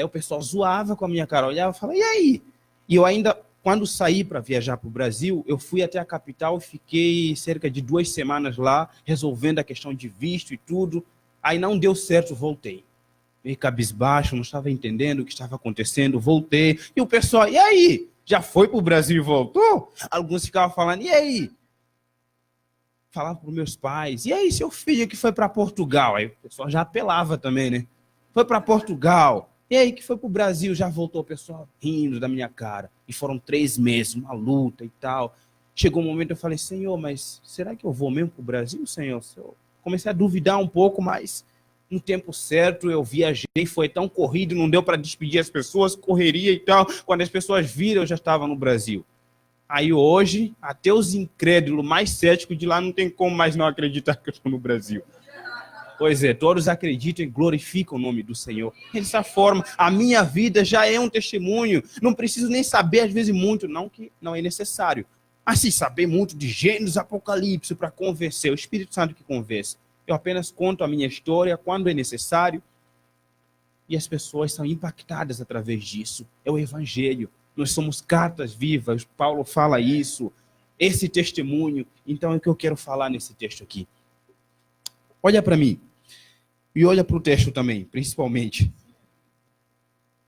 O pessoal zoava com a minha cara, olhava e falava, e aí? E eu ainda... Quando saí para viajar para o Brasil, eu fui até a capital, fiquei cerca de 2 semanas lá, resolvendo a questão de visto e tudo. Aí não deu certo, voltei. Meio cabisbaixo, não estava entendendo o que estava acontecendo, voltei. E o pessoal, e aí? Já foi para o Brasil e voltou? Alguns ficavam falando, e aí? Falava para os meus pais, e aí seu filho que foi para Portugal? Aí o pessoal já apelava também, né? Foi para Portugal. E aí que foi pro Brasil, já voltou o pessoal rindo da minha cara. E foram 3 meses, uma luta e tal. Chegou um momento eu falei, Senhor, mas será que eu vou mesmo pro Brasil, Senhor? Comecei a duvidar um pouco, mas no tempo certo eu viajei, foi tão corrido, não deu para despedir as pessoas, correria e tal. Quando as pessoas viram, eu já estava no Brasil. Aí hoje, até os incrédulos mais céticos de lá não tem como mais não acreditar que eu estou no Brasil. Pois é, todos acreditam e glorificam o nome do Senhor. Dessa forma, a minha vida já é um testemunho. Não preciso nem saber, às vezes, muito, não que não é necessário. Mas sim saber muito de Gênesis, Apocalipse, para convencer. O Espírito Santo que convence. Eu apenas conto a minha história quando é necessário. E as pessoas são impactadas através disso. É o Evangelho. Nós somos cartas vivas. Paulo fala isso. Esse testemunho. Então é o que eu quero falar nesse texto aqui. Olha para mim. E olha para o texto também, principalmente.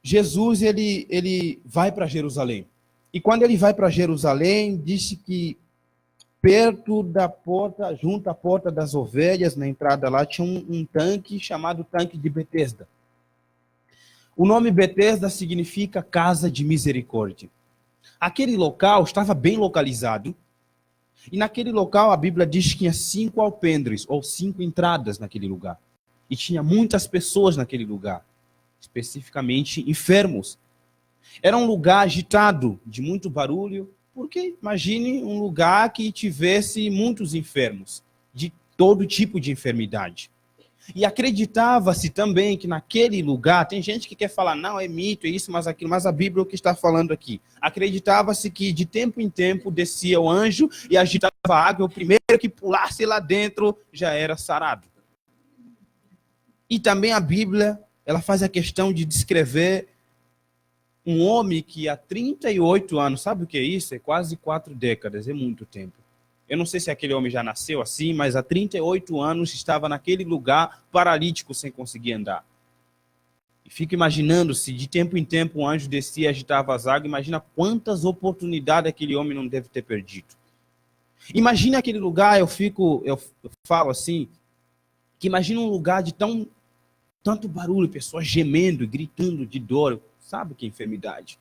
Jesus, ele vai para Jerusalém. E quando ele vai para Jerusalém, disse que perto da porta, junto à porta das ovelhas, na entrada lá, tinha um tanque chamado tanque de Betesda. O nome Betesda significa casa de misericórdia. Aquele local estava bem localizado. E naquele local a Bíblia diz que tinha 5 alpendres, ou 5 entradas naquele lugar. E tinha muitas pessoas naquele lugar, especificamente enfermos. Era um lugar agitado, de muito barulho, porque imagine um lugar que tivesse muitos enfermos, de todo tipo de enfermidade. E acreditava-se também que naquele lugar, tem gente que quer falar, não, é mito, é isso, mas aquilo, mas a Bíblia é o que está falando aqui. Acreditava-se que de tempo em tempo descia o anjo e agitava a água, e o primeiro que pulasse lá dentro já era sarado. E também a Bíblia, ela faz a questão de descrever um homem que há 38 anos, sabe o que é isso? É quase 4 décadas, é muito tempo. Eu não sei se aquele homem já nasceu assim, mas há 38 anos estava naquele lugar paralítico sem conseguir andar. E fico imaginando se de tempo em tempo um anjo descia e agitava as águas, imagina quantas oportunidades aquele homem não deve ter perdido. Imagina aquele lugar, eu falo assim, que imagina um lugar de tanto barulho, pessoas gemendo, gritando de dor, sabe que é enfermidade?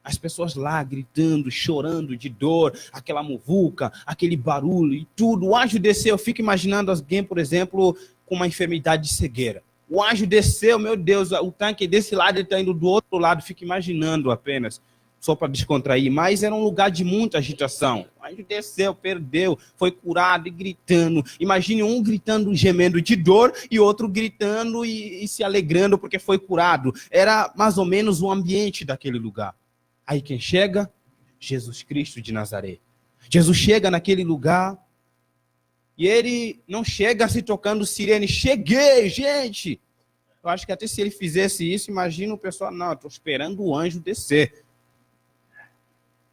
As pessoas lá gritando, chorando de dor, aquela muvuca, aquele barulho e tudo. O anjo desceu, eu fico imaginando alguém, por exemplo, com uma enfermidade de cegueira. O anjo desceu, meu Deus, o tanque desse lado, ele está indo do outro lado, fico imaginando apenas, só para descontrair. Mas era um lugar de muita agitação. O anjo desceu, perdeu, foi curado e gritando. Imagine um gritando, gemendo de dor e outro gritando e se alegrando porque foi curado. Era mais ou menos o ambiente daquele lugar. Aí quem chega? Jesus Cristo de Nazaré. Jesus chega naquele lugar e ele não chega se tocando sirene. Cheguei, gente! Eu acho que até se ele fizesse isso, imagina o pessoal, não, estou esperando o anjo descer.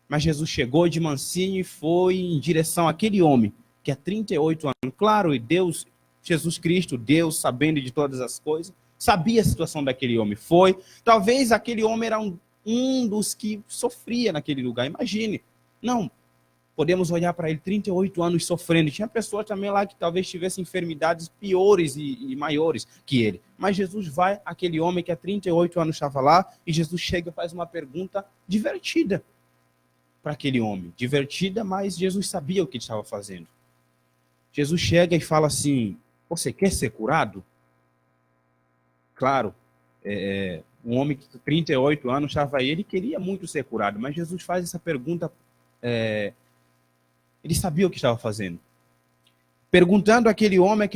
Mas Jesus chegou de mansinho e foi em direção àquele homem, que há 38 anos, claro, e Deus, Jesus Cristo, Deus, sabendo de todas as coisas, sabia a situação daquele homem. Foi, talvez aquele homem era um dos que sofria naquele lugar. Imagine. Não. Podemos olhar para ele, 38 anos sofrendo. Tinha pessoas também lá que talvez tivessem enfermidades piores e maiores que ele. Mas Jesus vai àquele homem que há 38 anos estava lá e Jesus chega e faz uma pergunta divertida para aquele homem. Divertida, mas Jesus sabia o que ele estava fazendo. Jesus chega e fala assim, você quer ser curado? Claro, um homem que 38 anos estava aí, ele queria muito ser curado, mas Jesus faz essa pergunta, ele sabia o que estava fazendo. Perguntando àquele homem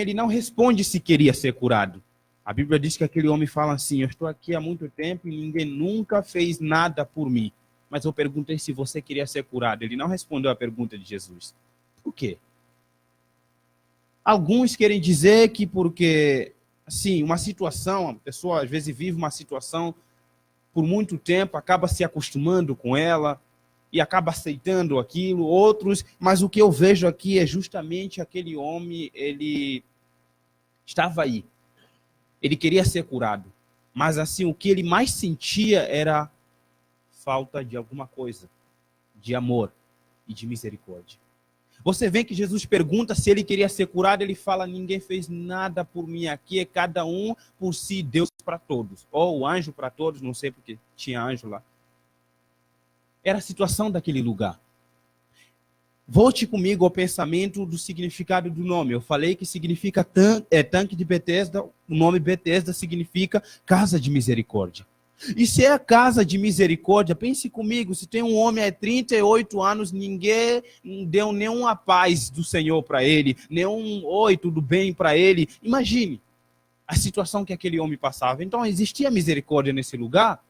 ele não responde se queria ser curado. A Bíblia diz que aquele homem fala assim, eu estou aqui há muito tempo e ninguém nunca fez nada por mim. Mas eu perguntei se você queria ser curado. Ele não respondeu a pergunta de Jesus. Por quê? Alguns querem dizer que porque... Assim, uma situação, a pessoa às vezes vive uma situação por muito tempo, acaba se acostumando com ela e acaba aceitando aquilo, outros, mas o que eu vejo aqui é justamente aquele homem, ele estava aí, ele queria ser curado, mas assim, o que ele mais sentia era falta de alguma coisa, de amor e de misericórdia. Você vê que Jesus pergunta se ele queria ser curado, ele fala, ninguém fez nada por mim aqui, é cada um por si, Deus para todos. Ou o anjo para todos, não sei porque tinha anjo lá. Era a situação daquele lugar. Volte comigo ao pensamento do significado do nome. Eu falei que significa tanque de Betesda, o nome Betesda significa casa de misericórdia. E se é a casa de misericórdia, pense comigo, se tem um homem há 38 anos, ninguém deu nenhuma paz do Senhor para ele, nenhum oi, tudo bem para ele. Imagine a situação que aquele homem passava. Então, existia misericórdia nesse lugar?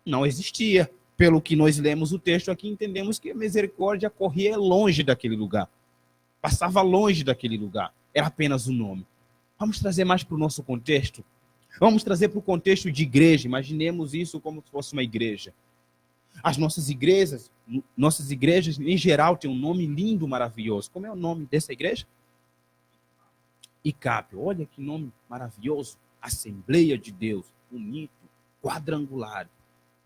Não existia. Pelo que nós lemos o texto aqui, entendemos que a misericórdia corria longe daquele lugar. Passava longe daquele lugar. Era apenas um nome. Vamos trazer mais para o nosso contexto? Vamos trazer para o contexto de igreja. Imaginemos isso como se fosse uma igreja. As nossas igrejas, em geral, têm um nome lindo, maravilhoso. Como é o nome dessa igreja? ICAP. Olha que nome maravilhoso. Assembleia de Deus. Bonito. Quadrangular.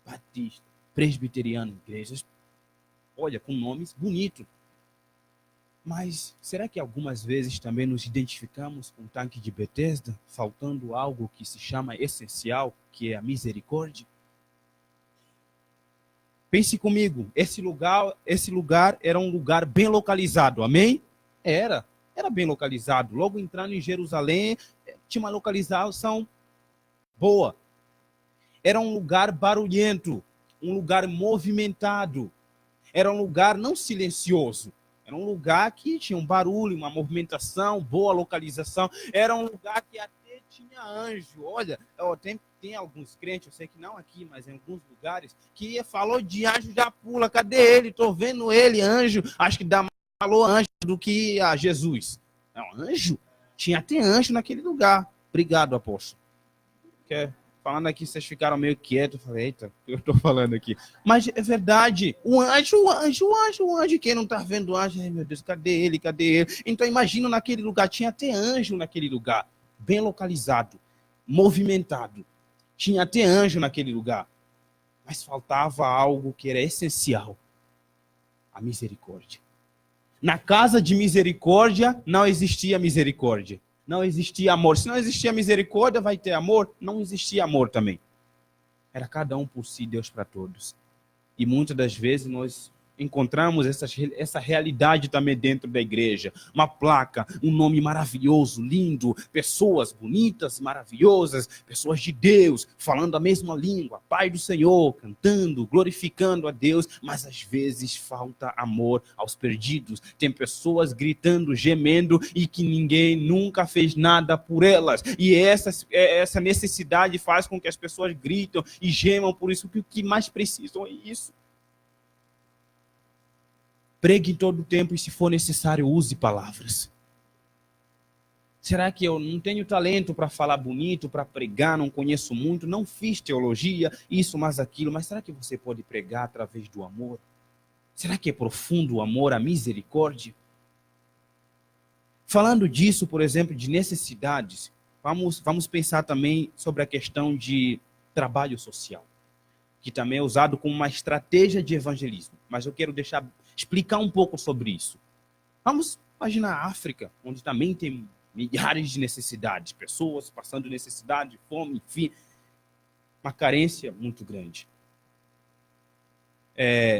Batista. Presbiteriano. Igrejas. Olha, com nomes bonitos. Mas será que algumas vezes também nos identificamos com o tanque de Betesda, faltando algo que se chama essencial, que é a misericórdia? Pense comigo, esse lugar era um lugar bem localizado, amém? Era bem localizado. Logo entrando em Jerusalém, tinha uma localização boa. Era um lugar barulhento, um lugar movimentado. Era um lugar não silencioso. Era um lugar que tinha um barulho, uma movimentação, boa localização. Era um lugar que até tinha anjo. Olha, tem alguns crentes, eu sei que não aqui, mas em alguns lugares, que falou de anjo, já pula. Cadê ele? Estou vendo ele, anjo. Acho que dá mais valor anjo do que a Jesus. Não, anjo? Tinha até anjo naquele lugar. Obrigado, apóstolo. Falando aqui, vocês ficaram meio quietos. Eu falei, eita, o que eu estou falando aqui? Mas é verdade. O anjo, quem não está vendo o anjo? Ai, meu Deus, cadê ele? Então, imagina naquele lugar, tinha até anjo naquele lugar. Bem localizado, movimentado. Tinha até anjo naquele lugar. Mas faltava algo que era essencial. A misericórdia. Na casa de misericórdia, não existia misericórdia. Não existia amor. Se não existia misericórdia, vai ter amor? Não existia amor também. Era cada um por si, Deus para todos. E muitas das vezes nós encontramos essa realidade também dentro da igreja. Uma placa, um nome maravilhoso, lindo, pessoas bonitas, maravilhosas, pessoas de Deus, falando a mesma língua, Pai do Senhor, cantando, glorificando a Deus, mas às vezes falta amor aos perdidos. Tem pessoas gritando, gemendo e que ninguém nunca fez nada por elas. E essa necessidade faz com que as pessoas gritam e gemam por isso, que o que mais precisam é isso. Pregue em todo o tempo e, se for necessário, use palavras. Será que eu não tenho talento para falar bonito, para pregar, não conheço muito, não fiz teologia, isso, mas aquilo, mas será que você pode pregar através do amor? Será que é profundo o amor, a misericórdia? Falando disso, por exemplo, de necessidades, vamos pensar também sobre a questão de trabalho social, que também é usado como uma estratégia de evangelismo. Mas eu quero explicar um pouco sobre isso. Vamos imaginar a África, onde também tem milhares de necessidades, pessoas passando necessidade, fome, enfim, uma carência muito grande.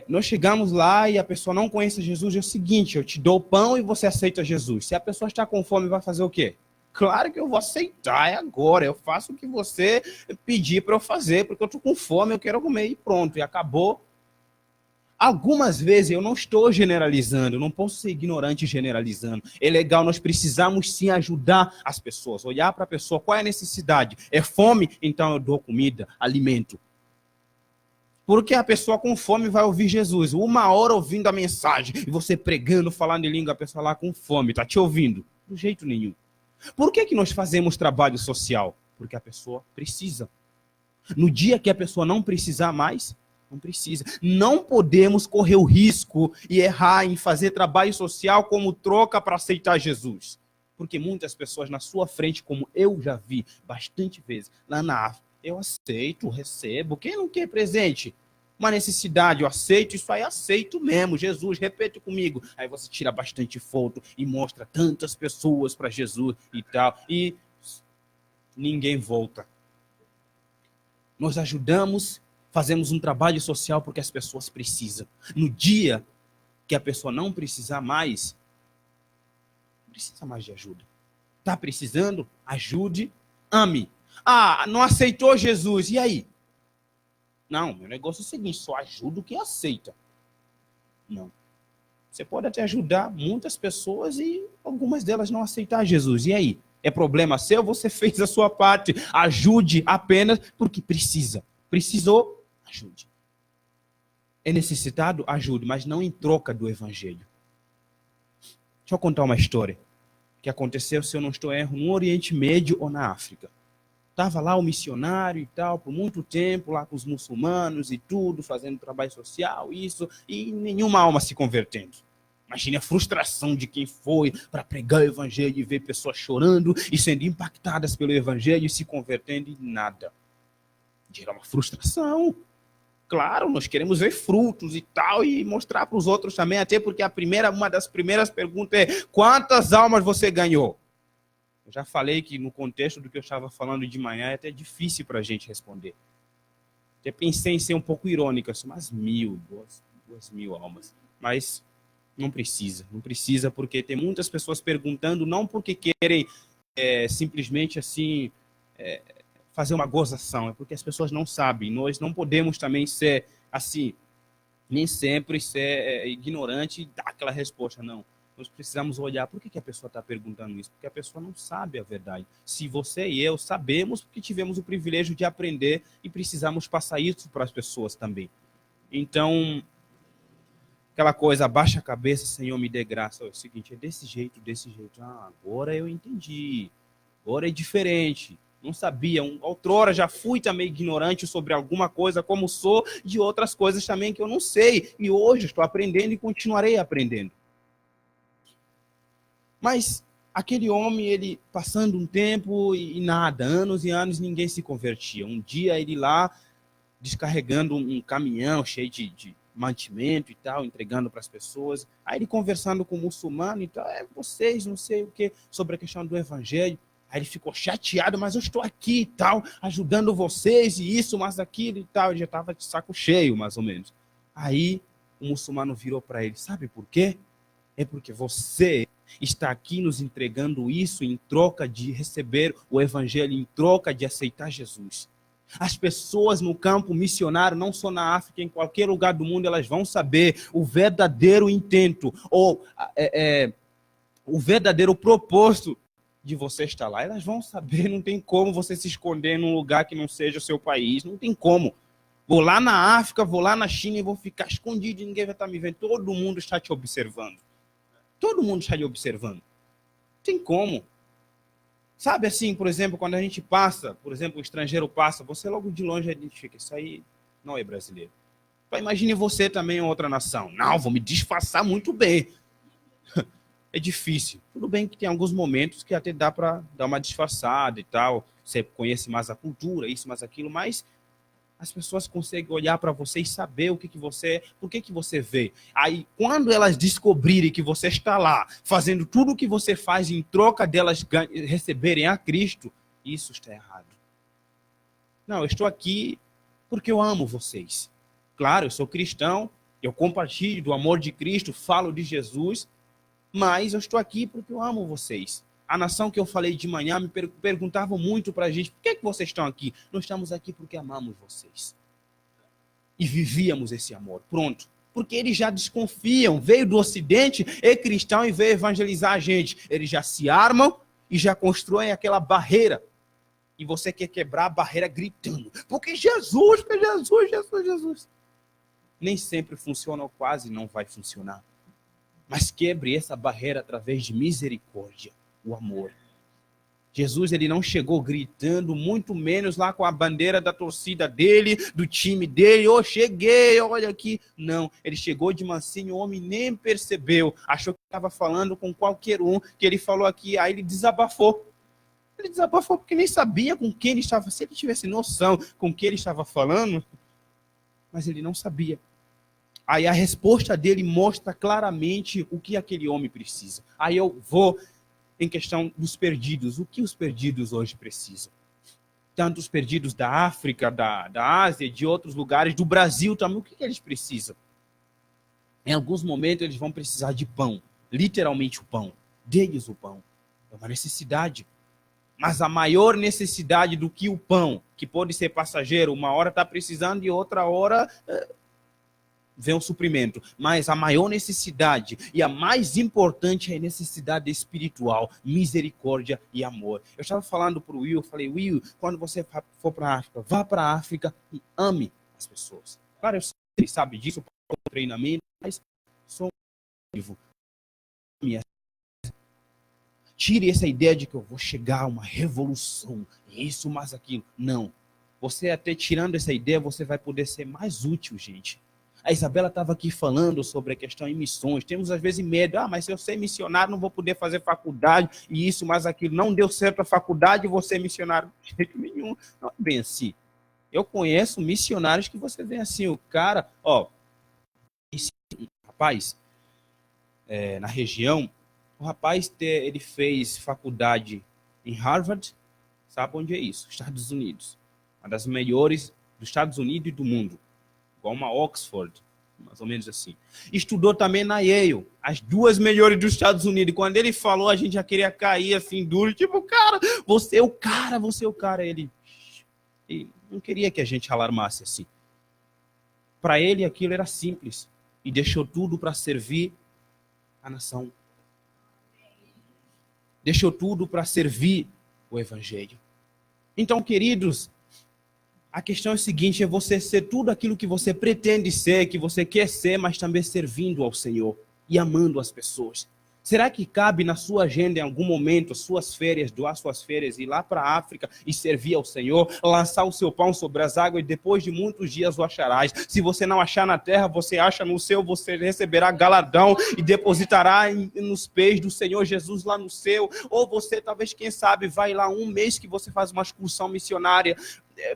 Nós chegamos lá e a pessoa não conhece Jesus, é o seguinte, eu te dou pão e você aceita Jesus. Se a pessoa está com fome, vai fazer o quê? Claro que eu vou aceitar, é agora, eu faço o que você pedir para eu fazer, porque eu estou com fome, eu quero comer e pronto, e acabou. Algumas vezes eu não estou generalizando, eu não posso ser ignorante generalizando. É legal, nós precisamos sim ajudar as pessoas, olhar para a pessoa, qual é a necessidade? É fome? Então eu dou comida, alimento. Porque a pessoa com fome vai ouvir Jesus, 1 hora ouvindo a mensagem, e você pregando, falando em língua, a pessoa lá com fome, está te ouvindo? De jeito nenhum. Por que nós fazemos trabalho social? Porque a pessoa precisa. No dia que a pessoa não precisar mais, não precisa. Não podemos correr o risco e errar em fazer trabalho social como troca para aceitar Jesus. Porque muitas pessoas na sua frente, como eu já vi bastante vezes, lá na África, eu aceito, recebo. Quem não quer presente? Uma necessidade, eu aceito, isso aí aceito mesmo. Jesus, repete comigo. Aí você tira bastante foto e mostra tantas pessoas para Jesus e tal. E ninguém volta. Nós ajudamos, fazemos um trabalho social porque as pessoas precisam. No dia que a pessoa não precisar mais, não precisa mais de ajuda. Está precisando? Ajude, ame. Ah, não aceitou Jesus, e aí? Não, meu negócio é o seguinte, só ajuda o que aceita. Não. Você pode até ajudar muitas pessoas e algumas delas não aceitar Jesus. E aí? É problema seu? Você fez a sua parte. Ajude apenas porque precisa. Precisou? Ajude. É necessitado? Ajude, mas não em troca do evangelho. Deixa eu contar uma história que aconteceu, se eu não estou errado, no Oriente Médio ou na África. Estava lá o missionário e tal, por muito tempo, lá com os muçulmanos e tudo, fazendo trabalho social, isso, e nenhuma alma se convertendo. Imagine a frustração de quem foi para pregar o evangelho e ver pessoas chorando e sendo impactadas pelo evangelho e se convertendo e nada. Gera uma frustração. Claro, nós queremos ver frutos e tal, e mostrar para os outros também, até porque uma das primeiras perguntas é: quantas almas você ganhou? Eu já falei que no contexto do que eu estava falando de manhã é até difícil para a gente responder. Até pensei em ser um pouco irônico, assim, umas 1.000, 2.000 almas. Mas não precisa, porque tem muitas pessoas perguntando, não porque querem simplesmente assim fazer uma gozação, é porque as pessoas não sabem. Nós não podemos também ser assim, Nem sempre ser ignorante e dar aquela resposta, não. Nós precisamos olhar por que a pessoa está perguntando isso, porque a pessoa não sabe a verdade. Se você e eu sabemos, porque tivemos o privilégio de aprender e precisamos passar isso para as pessoas também. Então, aquela coisa, abaixa a cabeça, Senhor, me dê graça. É o seguinte, é desse jeito, desse jeito. Ah, agora eu entendi. Agora é diferente. Não sabia. Outrora já fui também ignorante sobre alguma coisa, como sou de outras coisas também que eu não sei. E hoje estou aprendendo e continuarei aprendendo. Mas aquele homem, ele passando um tempo e nada, anos e anos, ninguém se convertia. Um dia ele lá, descarregando um caminhão cheio de mantimento e tal, entregando para as pessoas. Aí ele conversando com o muçulmano e tal, vocês, não sei o que, sobre a questão do evangelho. Aí ele ficou chateado, mas eu estou aqui e tal, ajudando vocês e isso, mas aquilo e tal. Ele já estava de saco cheio, mais ou menos. Aí o muçulmano virou para ele, sabe por quê? É porque você está aqui nos entregando isso em troca de receber o evangelho, em troca de aceitar Jesus. As pessoas no campo missionário, não só na África, em qualquer lugar do mundo, elas vão saber o verdadeiro intento, ou o verdadeiro propósito de você estar lá. Elas vão saber, não tem como você se esconder num lugar que não seja o seu país, não tem como. Vou lá na África, vou lá na China e vou ficar escondido e ninguém vai estar me vendo. Todo mundo está te observando. Todo mundo está te observando. Não tem como. Sabe assim, por exemplo, quando a gente passa, por exemplo, o estrangeiro passa, você logo de longe identifica, isso aí não é brasileiro. Então, imagine você também em outra nação. Não, vou me disfarçar muito bem. É difícil. Tudo bem que tem alguns momentos que até dá para dar uma disfarçada e tal. Você conhece mais a cultura, isso, mais aquilo, mas as pessoas conseguem olhar para você e saber o que você, por que você vê. Aí, quando elas descobrirem que você está lá, fazendo tudo o que você faz em troca delas receberem a Cristo, isso está errado. Não, eu estou aqui porque eu amo vocês. Claro, eu sou cristão, eu compartilho do amor de Cristo, falo de Jesus, mas eu estou aqui porque eu amo vocês. A nação que eu falei de manhã me perguntavam muito para a gente, por que vocês estão aqui? Nós estamos aqui porque amamos vocês. E vivíamos esse amor. Pronto. Porque eles já desconfiam. Veio do Ocidente, é cristão e veio evangelizar a gente. Eles já se armam e já constroem aquela barreira. E você quer quebrar a barreira gritando. Porque Jesus, Jesus, Jesus, Jesus. Nem sempre funciona ou quase não vai funcionar. Mas quebre essa barreira através de misericórdia. O amor. Jesus, ele não chegou gritando, muito menos lá com a bandeira da torcida dele, do time dele, cheguei, olha aqui. Não, ele chegou de mansinho, o homem nem percebeu, achou que estava falando com qualquer um, que ele falou aqui, aí ele desabafou. Ele desabafou porque nem sabia com quem ele estava, se ele tivesse noção com quem ele estava falando, mas ele não sabia. Aí a resposta dele mostra claramente o que aquele homem precisa. Aí eu vou em questão dos perdidos. O que os perdidos hoje precisam? Tanto os perdidos da África, da Ásia, de outros lugares, do Brasil também. O que eles precisam? Em alguns momentos eles vão precisar de pão. Literalmente o pão. Dê-lhes o pão. É uma necessidade. Mas a maior necessidade do que o pão, que pode ser passageiro, uma hora está precisando e outra hora vem um suprimento, mas a maior necessidade e a mais importante é a necessidade espiritual, misericórdia e amor. Eu estava falando para o Will, eu falei, Will, quando você for para a África, vá para a África e ame as pessoas. Claro, eu sei que ele sabe disso, eu treinamento, mas sou vivo. Tire essa ideia de que eu vou chegar a uma revolução, isso, mas aquilo. Não. Você até tirando essa ideia, você vai poder ser mais útil, gente. A Isabela estava aqui falando sobre a questão em missões. Temos, às vezes, medo. Mas se eu ser missionário, não vou poder fazer faculdade. E isso, mas aquilo. Não deu certo a faculdade e vou ser missionário. De jeito nenhum. Não é bem assim. Eu conheço missionários que você vê assim. O cara, esse rapaz, na região, o rapaz, ele fez faculdade em Harvard. Sabe onde é isso? Estados Unidos. Uma das melhores dos Estados Unidos e do mundo. Igual uma Oxford, mais ou menos assim. Estudou também na Yale, as duas melhores dos Estados Unidos. E quando ele falou, a gente já queria cair assim, duro, tipo, cara, você é o cara, você é o cara. Ele não queria que a gente alarmasse assim. Para ele aquilo era simples. E deixou tudo para servir a nação. Deixou tudo para servir o evangelho. Então, queridos, a questão é a seguinte, é você ser tudo aquilo que você pretende ser, que você quer ser, mas também servindo ao Senhor e amando as pessoas. Será que cabe na sua agenda em algum momento, suas férias, doar suas férias, ir lá para a África e servir ao Senhor, lançar o seu pão sobre as águas e depois de muitos dias o acharás? Se você não achar na terra, você acha no céu, você receberá galardão e depositará nos pés do Senhor Jesus lá no céu. Ou você, talvez, quem sabe, vai lá um mês que você faz uma excursão missionária,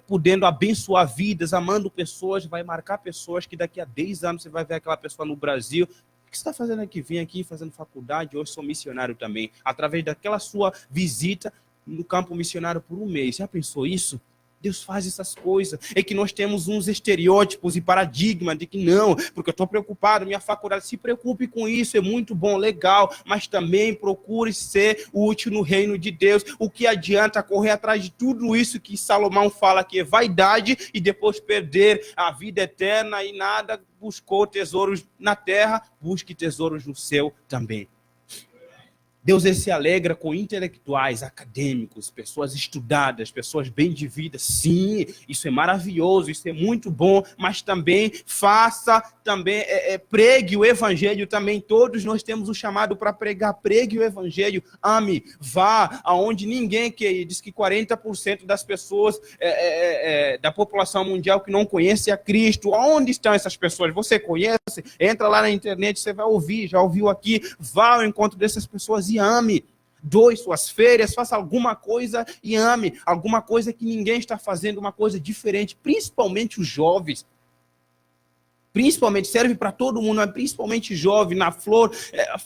podendo abençoar vidas, amando pessoas, vai marcar pessoas que daqui a 10 anos você vai ver aquela pessoa no Brasil. O que você está fazendo aqui? Vim aqui fazendo faculdade, hoje sou missionário também. Através daquela sua visita no campo missionário por um mês. Já pensou isso? Deus faz essas coisas. É que nós temos uns estereótipos e paradigmas de que não, porque eu estou preocupado, minha faculdade. Se preocupe com isso, é muito bom, legal, mas também procure ser útil no reino de Deus. O que adianta correr atrás de tudo isso que Salomão fala que é vaidade e depois perder a vida eterna e nada, buscou tesouros na terra, busque tesouros no céu também. Deus se alegra com intelectuais, acadêmicos, pessoas estudadas, pessoas bem de vida. Sim, isso é maravilhoso, isso é muito bom, mas também faça, também pregue o evangelho também. Todos nós temos um chamado para pregar, pregue o evangelho, ame, vá aonde ninguém quer ir. Diz que 40% das pessoas da população mundial que não conhece a Cristo. Aonde estão essas pessoas? Você conhece? Entra lá na internet, você vai ouvir, já ouviu aqui. Vá ao encontro dessas pessoas e ame. Doe suas férias, faça alguma coisa e ame. Alguma coisa que ninguém está fazendo, uma coisa diferente, principalmente os jovens. Principalmente, serve para todo mundo, mas principalmente jovem, na flor,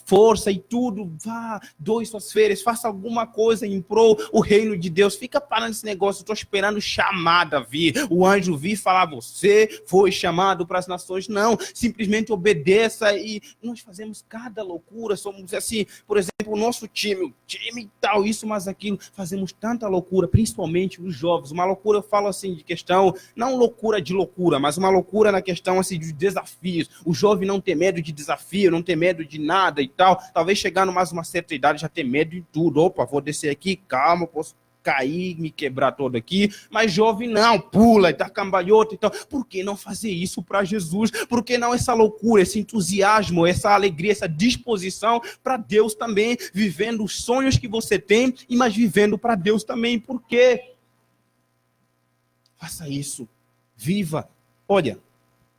força e tudo. Vá, doe suas férias, faça alguma coisa em prol o reino de Deus. Fica parando esse negócio, estou esperando chamada vir. O anjo vir falar, você foi chamado para as nações. Não, simplesmente obedeça e nós fazemos cada loucura. Somos assim, por exemplo, o nosso time tal, isso, mas aquilo. Fazemos tanta loucura, principalmente os jovens. Uma loucura, eu falo assim, de questão, não loucura de loucura, mas uma loucura na questão assim, de desafios. O jovem não tem medo de desafio, não tem medo de nada e tal. Talvez chegar mais uma certa idade já ter medo de tudo. Opa, vou descer aqui, calma, posso cair, me quebrar todo aqui. Mas jovem não, pula e tá cambalhota e tal. Por que não fazer isso para Jesus? Por que não essa loucura, esse entusiasmo, essa alegria, essa disposição para Deus também, vivendo os sonhos que você tem, mas vivendo para Deus também? Por quê? Faça isso. Viva. Olha,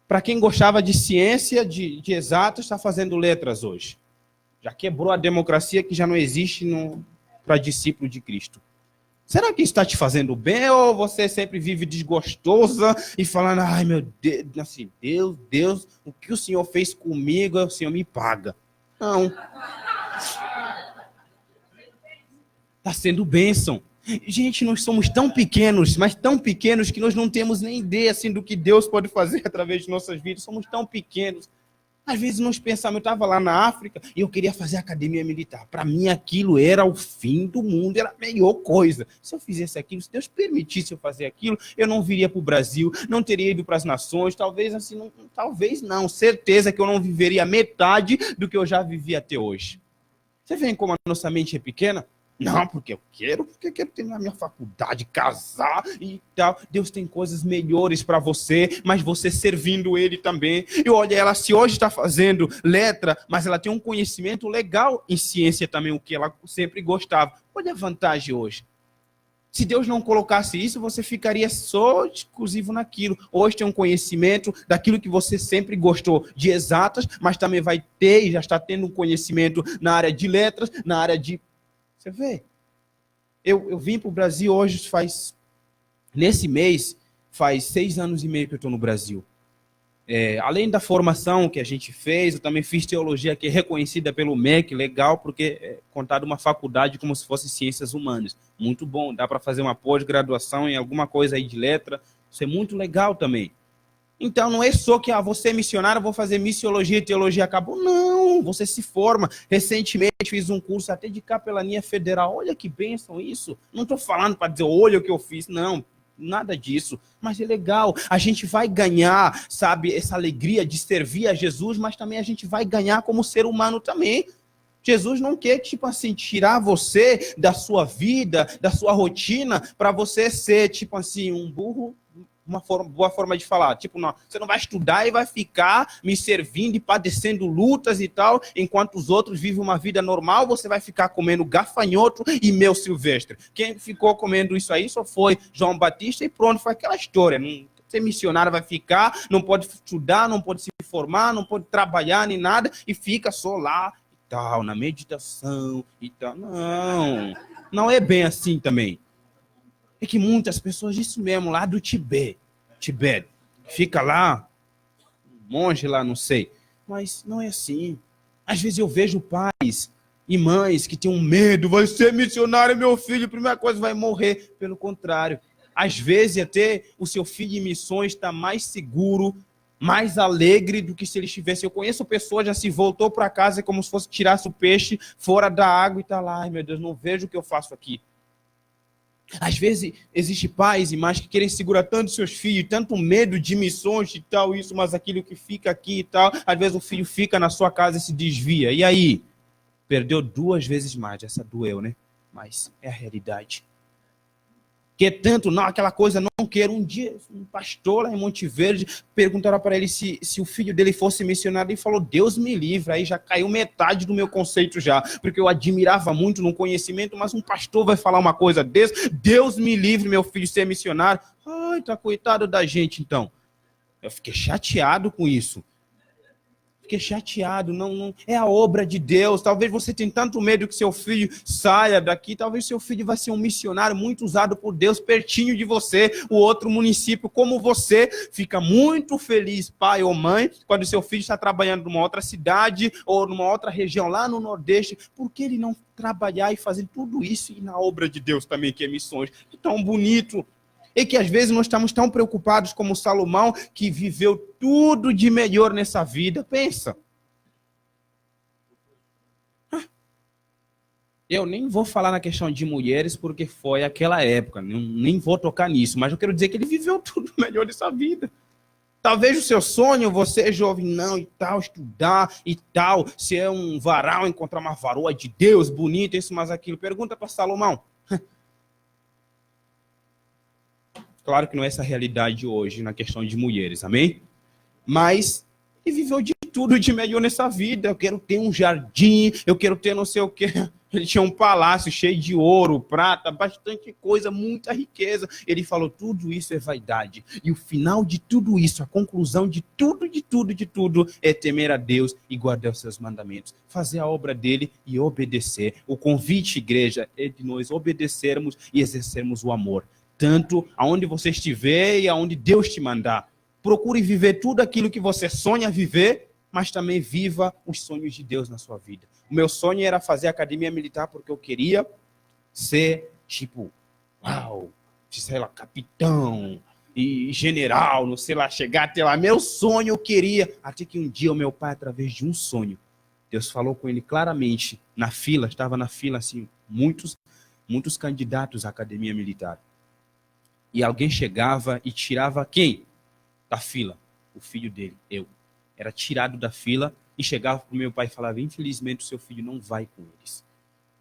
para quem gostava de ciência, de exatas, está fazendo letras hoje. Já quebrou a democracia que já não existe para discípulo de Cristo. Será que está te fazendo bem ou você sempre vive desgostosa e falando, ai meu Deus, assim, Deus, o que o Senhor fez comigo, o Senhor me paga? Não. Está sendo bênção. Gente, nós somos tão pequenos, mas tão pequenos que nós não temos nem ideia assim, do que Deus pode fazer através de nossas vidas. Somos tão pequenos. Às vezes nós pensamos, eu estava lá na África e eu queria fazer academia militar. Para mim aquilo era o fim do mundo, era a melhor coisa. Se eu fizesse aquilo, se Deus permitisse eu fazer aquilo, eu não viria para o Brasil, não teria ido para as nações, talvez assim, talvez não, certeza que eu não viveria metade do que eu já vivi até hoje. Você vê como a nossa mente é pequena? Não, porque eu quero terminar minha faculdade, casar e tal. Deus tem coisas melhores para você, mas você servindo Ele também. E olha, ela se hoje está fazendo letra, mas ela tem um conhecimento legal em ciência também, o que ela sempre gostava. Olha a vantagem hoje. Se Deus não colocasse isso, você ficaria só exclusivo naquilo. Hoje tem um conhecimento daquilo que você sempre gostou, de exatas, mas também vai ter e já está tendo um conhecimento na área de letras, na área de... Você vê? Eu vim para o Brasil hoje nesse mês, faz 6 anos e meio que eu estou no Brasil. Além da formação que a gente fez, eu também fiz teologia que é reconhecida pelo MEC, legal, porque é contado uma faculdade como se fosse ciências humanas. Muito bom, dá para fazer uma pós-graduação em alguma coisa aí de letra, isso é muito legal também. Então, não é só que você é missionário, vou fazer missiologia e teologia, acabou. Não, você se forma. Recentemente fiz um curso até de capelania federal. Olha que bênção isso. Não estou falando para dizer, olha o que eu fiz. Não, nada disso. Mas é legal, a gente vai ganhar, sabe, essa alegria de servir a Jesus, mas também a gente vai ganhar como ser humano também. Jesus não quer, tipo assim, tirar você da sua vida, da sua rotina, para você ser, tipo assim, um burro, boa forma de falar. Tipo, não, você não vai estudar e vai ficar me servindo e padecendo lutas e tal, enquanto os outros vivem uma vida normal, você vai ficar comendo gafanhoto e mel silvestre. Quem ficou comendo isso aí só foi João Batista e pronto, foi aquela história. Não, ser missionário vai ficar, não pode estudar, não pode se formar, não pode trabalhar nem nada e fica só lá tal, na meditação e tal. Não, não é bem assim também. É que muitas pessoas, isso mesmo, lá do Tibete, fica lá, um monge lá, não sei, mas não é assim. Às vezes eu vejo pais e mães que têm um medo, vai ser missionário meu filho, a primeira coisa vai morrer. Pelo contrário, às vezes até o seu filho em missões está mais seguro, mais alegre do que se ele estivesse. Eu conheço pessoas já se voltou para casa como se fosse tirasse o peixe fora da água e está lá, ai meu Deus, não vejo o que eu faço aqui. Às vezes existe pais e mães que querem segurar tanto seus filhos, tanto medo de missões e tal, isso, mas aquilo que fica aqui e tal, às vezes o filho fica na sua casa e se desvia. E aí? Perdeu 2 vezes mais, essa doeu, né? Mas é a realidade. Que tanto, não, aquela coisa, não quero. Um dia, um pastor lá em Monte Verde perguntaram para ele se o filho dele fosse missionário e falou, Deus me livre. Aí já caiu metade do meu conceito já, porque eu admirava muito no conhecimento, mas um pastor vai falar uma coisa desse, Deus me livre meu filho ser missionário. Ai, tá coitado da gente então. Eu fiquei chateado com isso. Fiquei chateado, não é a obra de Deus. Talvez você tenha tanto medo que seu filho saia daqui, talvez seu filho vai ser um missionário muito usado por Deus, pertinho de você, o outro município como você, fica muito feliz, pai ou mãe, quando seu filho está trabalhando numa outra cidade ou numa outra região lá no Nordeste. Por que ele não trabalhar e fazer tudo isso e na obra de Deus também, que é missões? Que tão bonito. E que às vezes nós estamos tão preocupados como Salomão, que viveu tudo de melhor nessa vida. Pensa. Eu nem vou falar na questão de mulheres, porque foi aquela época. Nem vou tocar nisso. Mas eu quero dizer que ele viveu tudo melhor nessa vida. Talvez o seu sonho, você jovem, não, e tal, estudar e tal, ser um varal, encontrar uma varoa de Deus, bonita, isso, mas aquilo. Pergunta para Salomão. Claro que não é essa a realidade hoje na questão de mulheres, amém? Mas ele viveu de tudo de melhor nessa vida. Eu quero ter um jardim, eu quero ter não sei o quê. Ele tinha um palácio cheio de ouro, prata, bastante coisa, muita riqueza. Ele falou, tudo isso é vaidade. E o final de tudo isso, a conclusão de tudo, é temer a Deus e guardar os seus mandamentos. Fazer a obra dele e obedecer. O convite, igreja, é de nós obedecermos e exercermos o amor. Tanto aonde você estiver e aonde Deus te mandar. Procure viver tudo aquilo que você sonha viver, mas também viva os sonhos de Deus na sua vida. O meu sonho era fazer academia militar porque eu queria ser, tipo, sei lá, capitão e general, não sei lá, chegar até lá. Meu sonho eu queria, até que um dia o meu pai, através de um sonho, Deus falou com ele claramente, na fila, estava na fila, assim, muitos candidatos à academia militar. E alguém chegava e tirava quem? Da fila. O filho dele, eu. Era tirado da fila e chegava para o meu pai e falava, infelizmente o seu filho não vai com eles.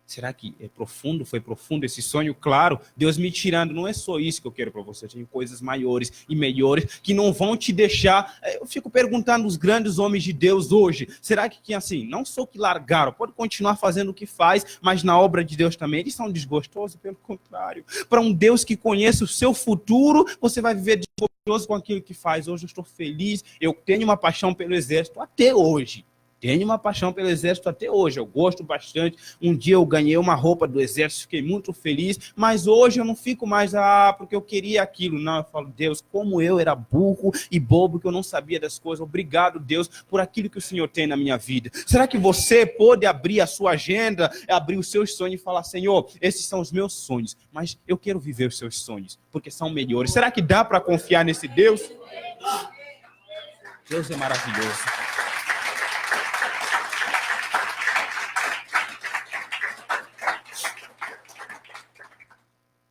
Será que é profundo? Foi profundo esse sonho? Claro, Deus me tirando. Não é só isso que eu quero para você. Eu tenho coisas maiores e melhores que não vão te deixar. Eu fico perguntando os grandes homens de Deus hoje. Será que assim, não só que largaram, pode continuar fazendo o que faz, mas na obra de Deus também, eles são desgostosos? Pelo contrário. Para um Deus que conhece o seu futuro, você vai viver desgostoso com aquilo que faz. Hoje eu estou feliz. Eu tenho uma paixão pelo exército até hoje. Tenho uma paixão pelo exército até hoje, eu gosto bastante. Um dia eu ganhei uma roupa do exército, fiquei muito feliz, mas hoje eu não fico mais, porque eu queria aquilo. Não, eu falo, Deus, como eu era burro e bobo, que eu não sabia das coisas. Obrigado, Deus, por aquilo que o Senhor tem na minha vida. Será que você pode abrir a sua agenda, abrir os seus sonhos e falar, Senhor, esses são os meus sonhos, mas eu quero viver os seus sonhos, porque são melhores. Será que dá para confiar nesse Deus? Deus é maravilhoso.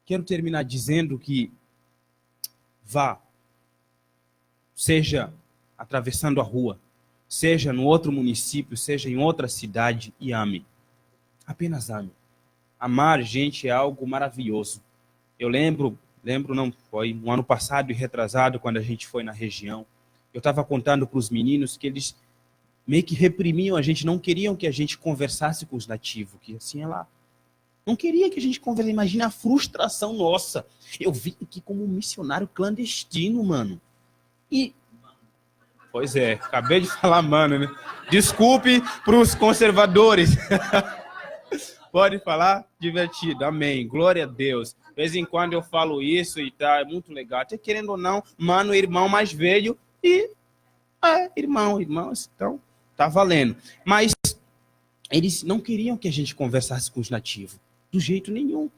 Quero terminar dizendo que Vá. Seja atravessando a rua, seja no outro município, seja em outra cidade, e ame. Apenas ame. Amar gente é algo maravilhoso. Eu lembro não, foi um ano passado e retrasado, quando a gente foi na região, eu estava contando para os meninos que eles meio que reprimiam a gente, não queriam que a gente conversasse com os nativos, que assim é lá. Não queria que a gente conversasse. Imagina a frustração nossa. Eu vim aqui como um missionário clandestino, mano. E... Pois é, acabei de falar, mano, né? Desculpe para os conservadores. Pode falar? Divertido, amém. Glória a Deus. De vez em quando eu falo isso e tá, é muito legal. Até querendo ou não, mano, irmão mais velho e... irmãos, então tá valendo. Mas eles não queriam que a gente conversasse com os nativos, do jeito nenhum.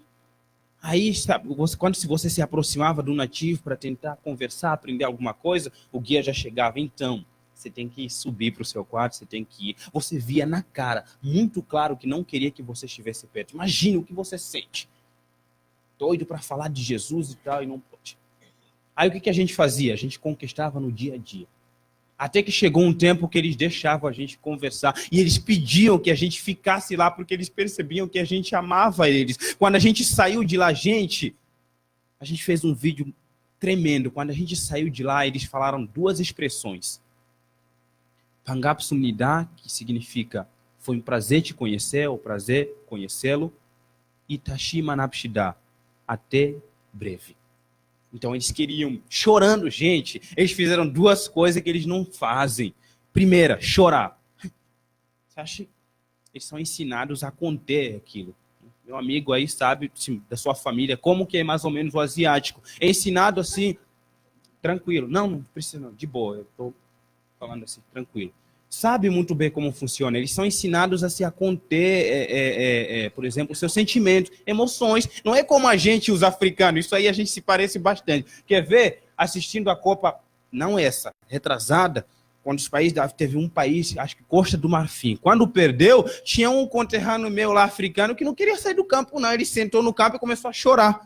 Aí, sabe, se você se aproximava do nativo para tentar conversar, aprender alguma coisa, o guia já chegava. Então, você tem que subir para o seu quarto, você tem que ir. Você via na cara, muito claro, que não queria que você estivesse perto. Imagina o que você sente. Doido para falar de Jesus e tal, e não pode. Aí o que a gente fazia? A gente conquistava no dia a dia. Até que chegou um tempo que eles deixavam a gente conversar. E eles pediam que a gente ficasse lá, porque eles percebiam que a gente amava eles. Quando a gente saiu de lá, a gente fez um vídeo tremendo. Quando a gente saiu de lá, eles falaram duas expressões. Pangapsumnidá, que significa foi um prazer te conhecer, ou prazer conhecê-lo. E Tashimanapshidá, até breve. Então eles queriam, chorando, gente, eles fizeram duas coisas que eles não fazem. Primeira, chorar. Você acha que eles são ensinados a conter aquilo? Meu amigo aí sabe, assim, da sua família, como que é mais ou menos o asiático. É ensinado assim, tranquilo. Não precisa não, de boa, eu estou falando assim, tranquilo. Sabe muito bem como funciona. Eles são ensinados a conter, por exemplo, seus sentimentos, emoções. Não é como a gente, os africanos. Isso aí a gente se parece bastante. Quer ver? Assistindo a Copa, não essa, retrasada, quando os países, teve um país, acho que Costa do Marfim. Quando perdeu, tinha um conterrâneo meu lá africano que não queria sair do campo, não. Ele sentou no campo e começou a chorar.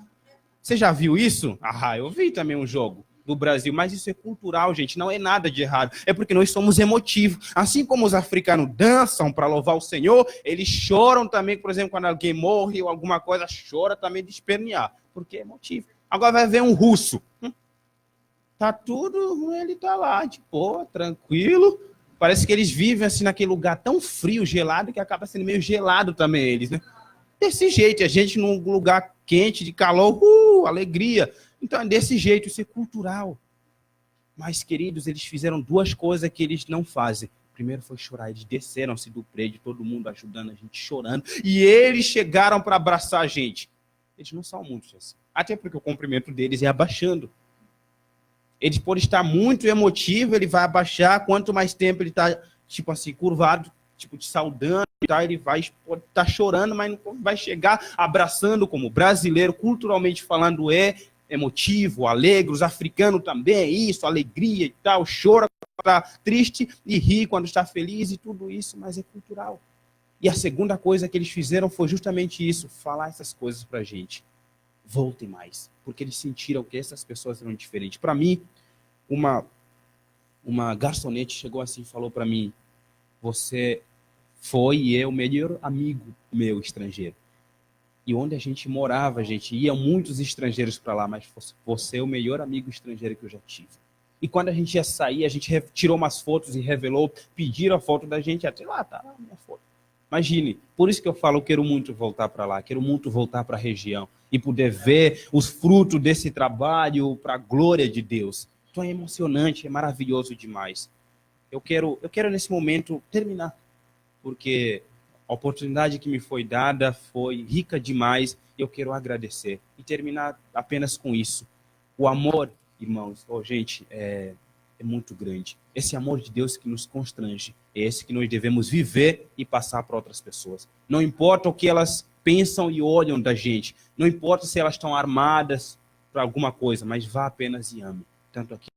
Você já viu isso? Ah, eu vi também um jogo do Brasil, mas isso é cultural, gente, não é nada de errado, é porque nós somos emotivos, assim como os africanos dançam para louvar o Senhor, eles choram também, por exemplo, quando alguém morre ou alguma coisa, chora também de espernear, porque é emotivo. Agora vai ver um russo, tá tudo, ele tá lá, de boa, tranquilo, parece que eles vivem assim naquele lugar tão frio, gelado, que acaba sendo meio gelado também eles, né? Desse jeito, a gente num lugar quente, de calor, alegria. Então é desse jeito, isso é cultural. Mas, queridos, eles fizeram duas coisas que eles não fazem. Primeiro foi chorar, eles desceram-se do prédio, todo mundo ajudando a gente, chorando. E eles chegaram para abraçar a gente. Eles não são muitos assim. Até porque o cumprimento deles é abaixando. Eles podem estar muito emotivo, ele vai abaixar. Quanto mais tempo ele está, tipo assim, curvado, tipo, te saudando, tá? Ele pode estar chorando, mas não vai chegar abraçando, como brasileiro, culturalmente falando, é emotivo, alegre, os africanos também, é isso, alegria e tal, chora quando está triste e ri quando está feliz e tudo isso, mas é cultural. E a segunda coisa que eles fizeram foi justamente isso, falar essas coisas pra gente. Voltem mais, porque eles sentiram que essas pessoas eram diferentes. Para mim, uma garçonete chegou assim e falou para mim, você foi e é o melhor amigo meu estrangeiro. E onde a gente morava, gente, ia muitos estrangeiros para lá, mas você é o melhor amigo estrangeiro que eu já tive. E quando a gente ia sair, a gente tirou umas fotos e revelou, pediram a foto da gente, até lá, tá lá a minha foto. Imagine, por isso que eu falo, eu quero muito voltar para lá, quero muito voltar para a região e poder ver os frutos desse trabalho para a glória de Deus. Então é emocionante, é maravilhoso demais. Eu quero nesse momento terminar, porque a oportunidade que me foi dada foi rica demais. Eu quero agradecer e terminar apenas com isso. O amor, irmãos, gente, é muito grande. Esse amor de Deus que nos constrange, é esse que nós devemos viver e passar para outras pessoas. Não importa o que elas pensam e olham da gente, não importa se elas estão armadas para alguma coisa, mas vá apenas e ame, tanto aqui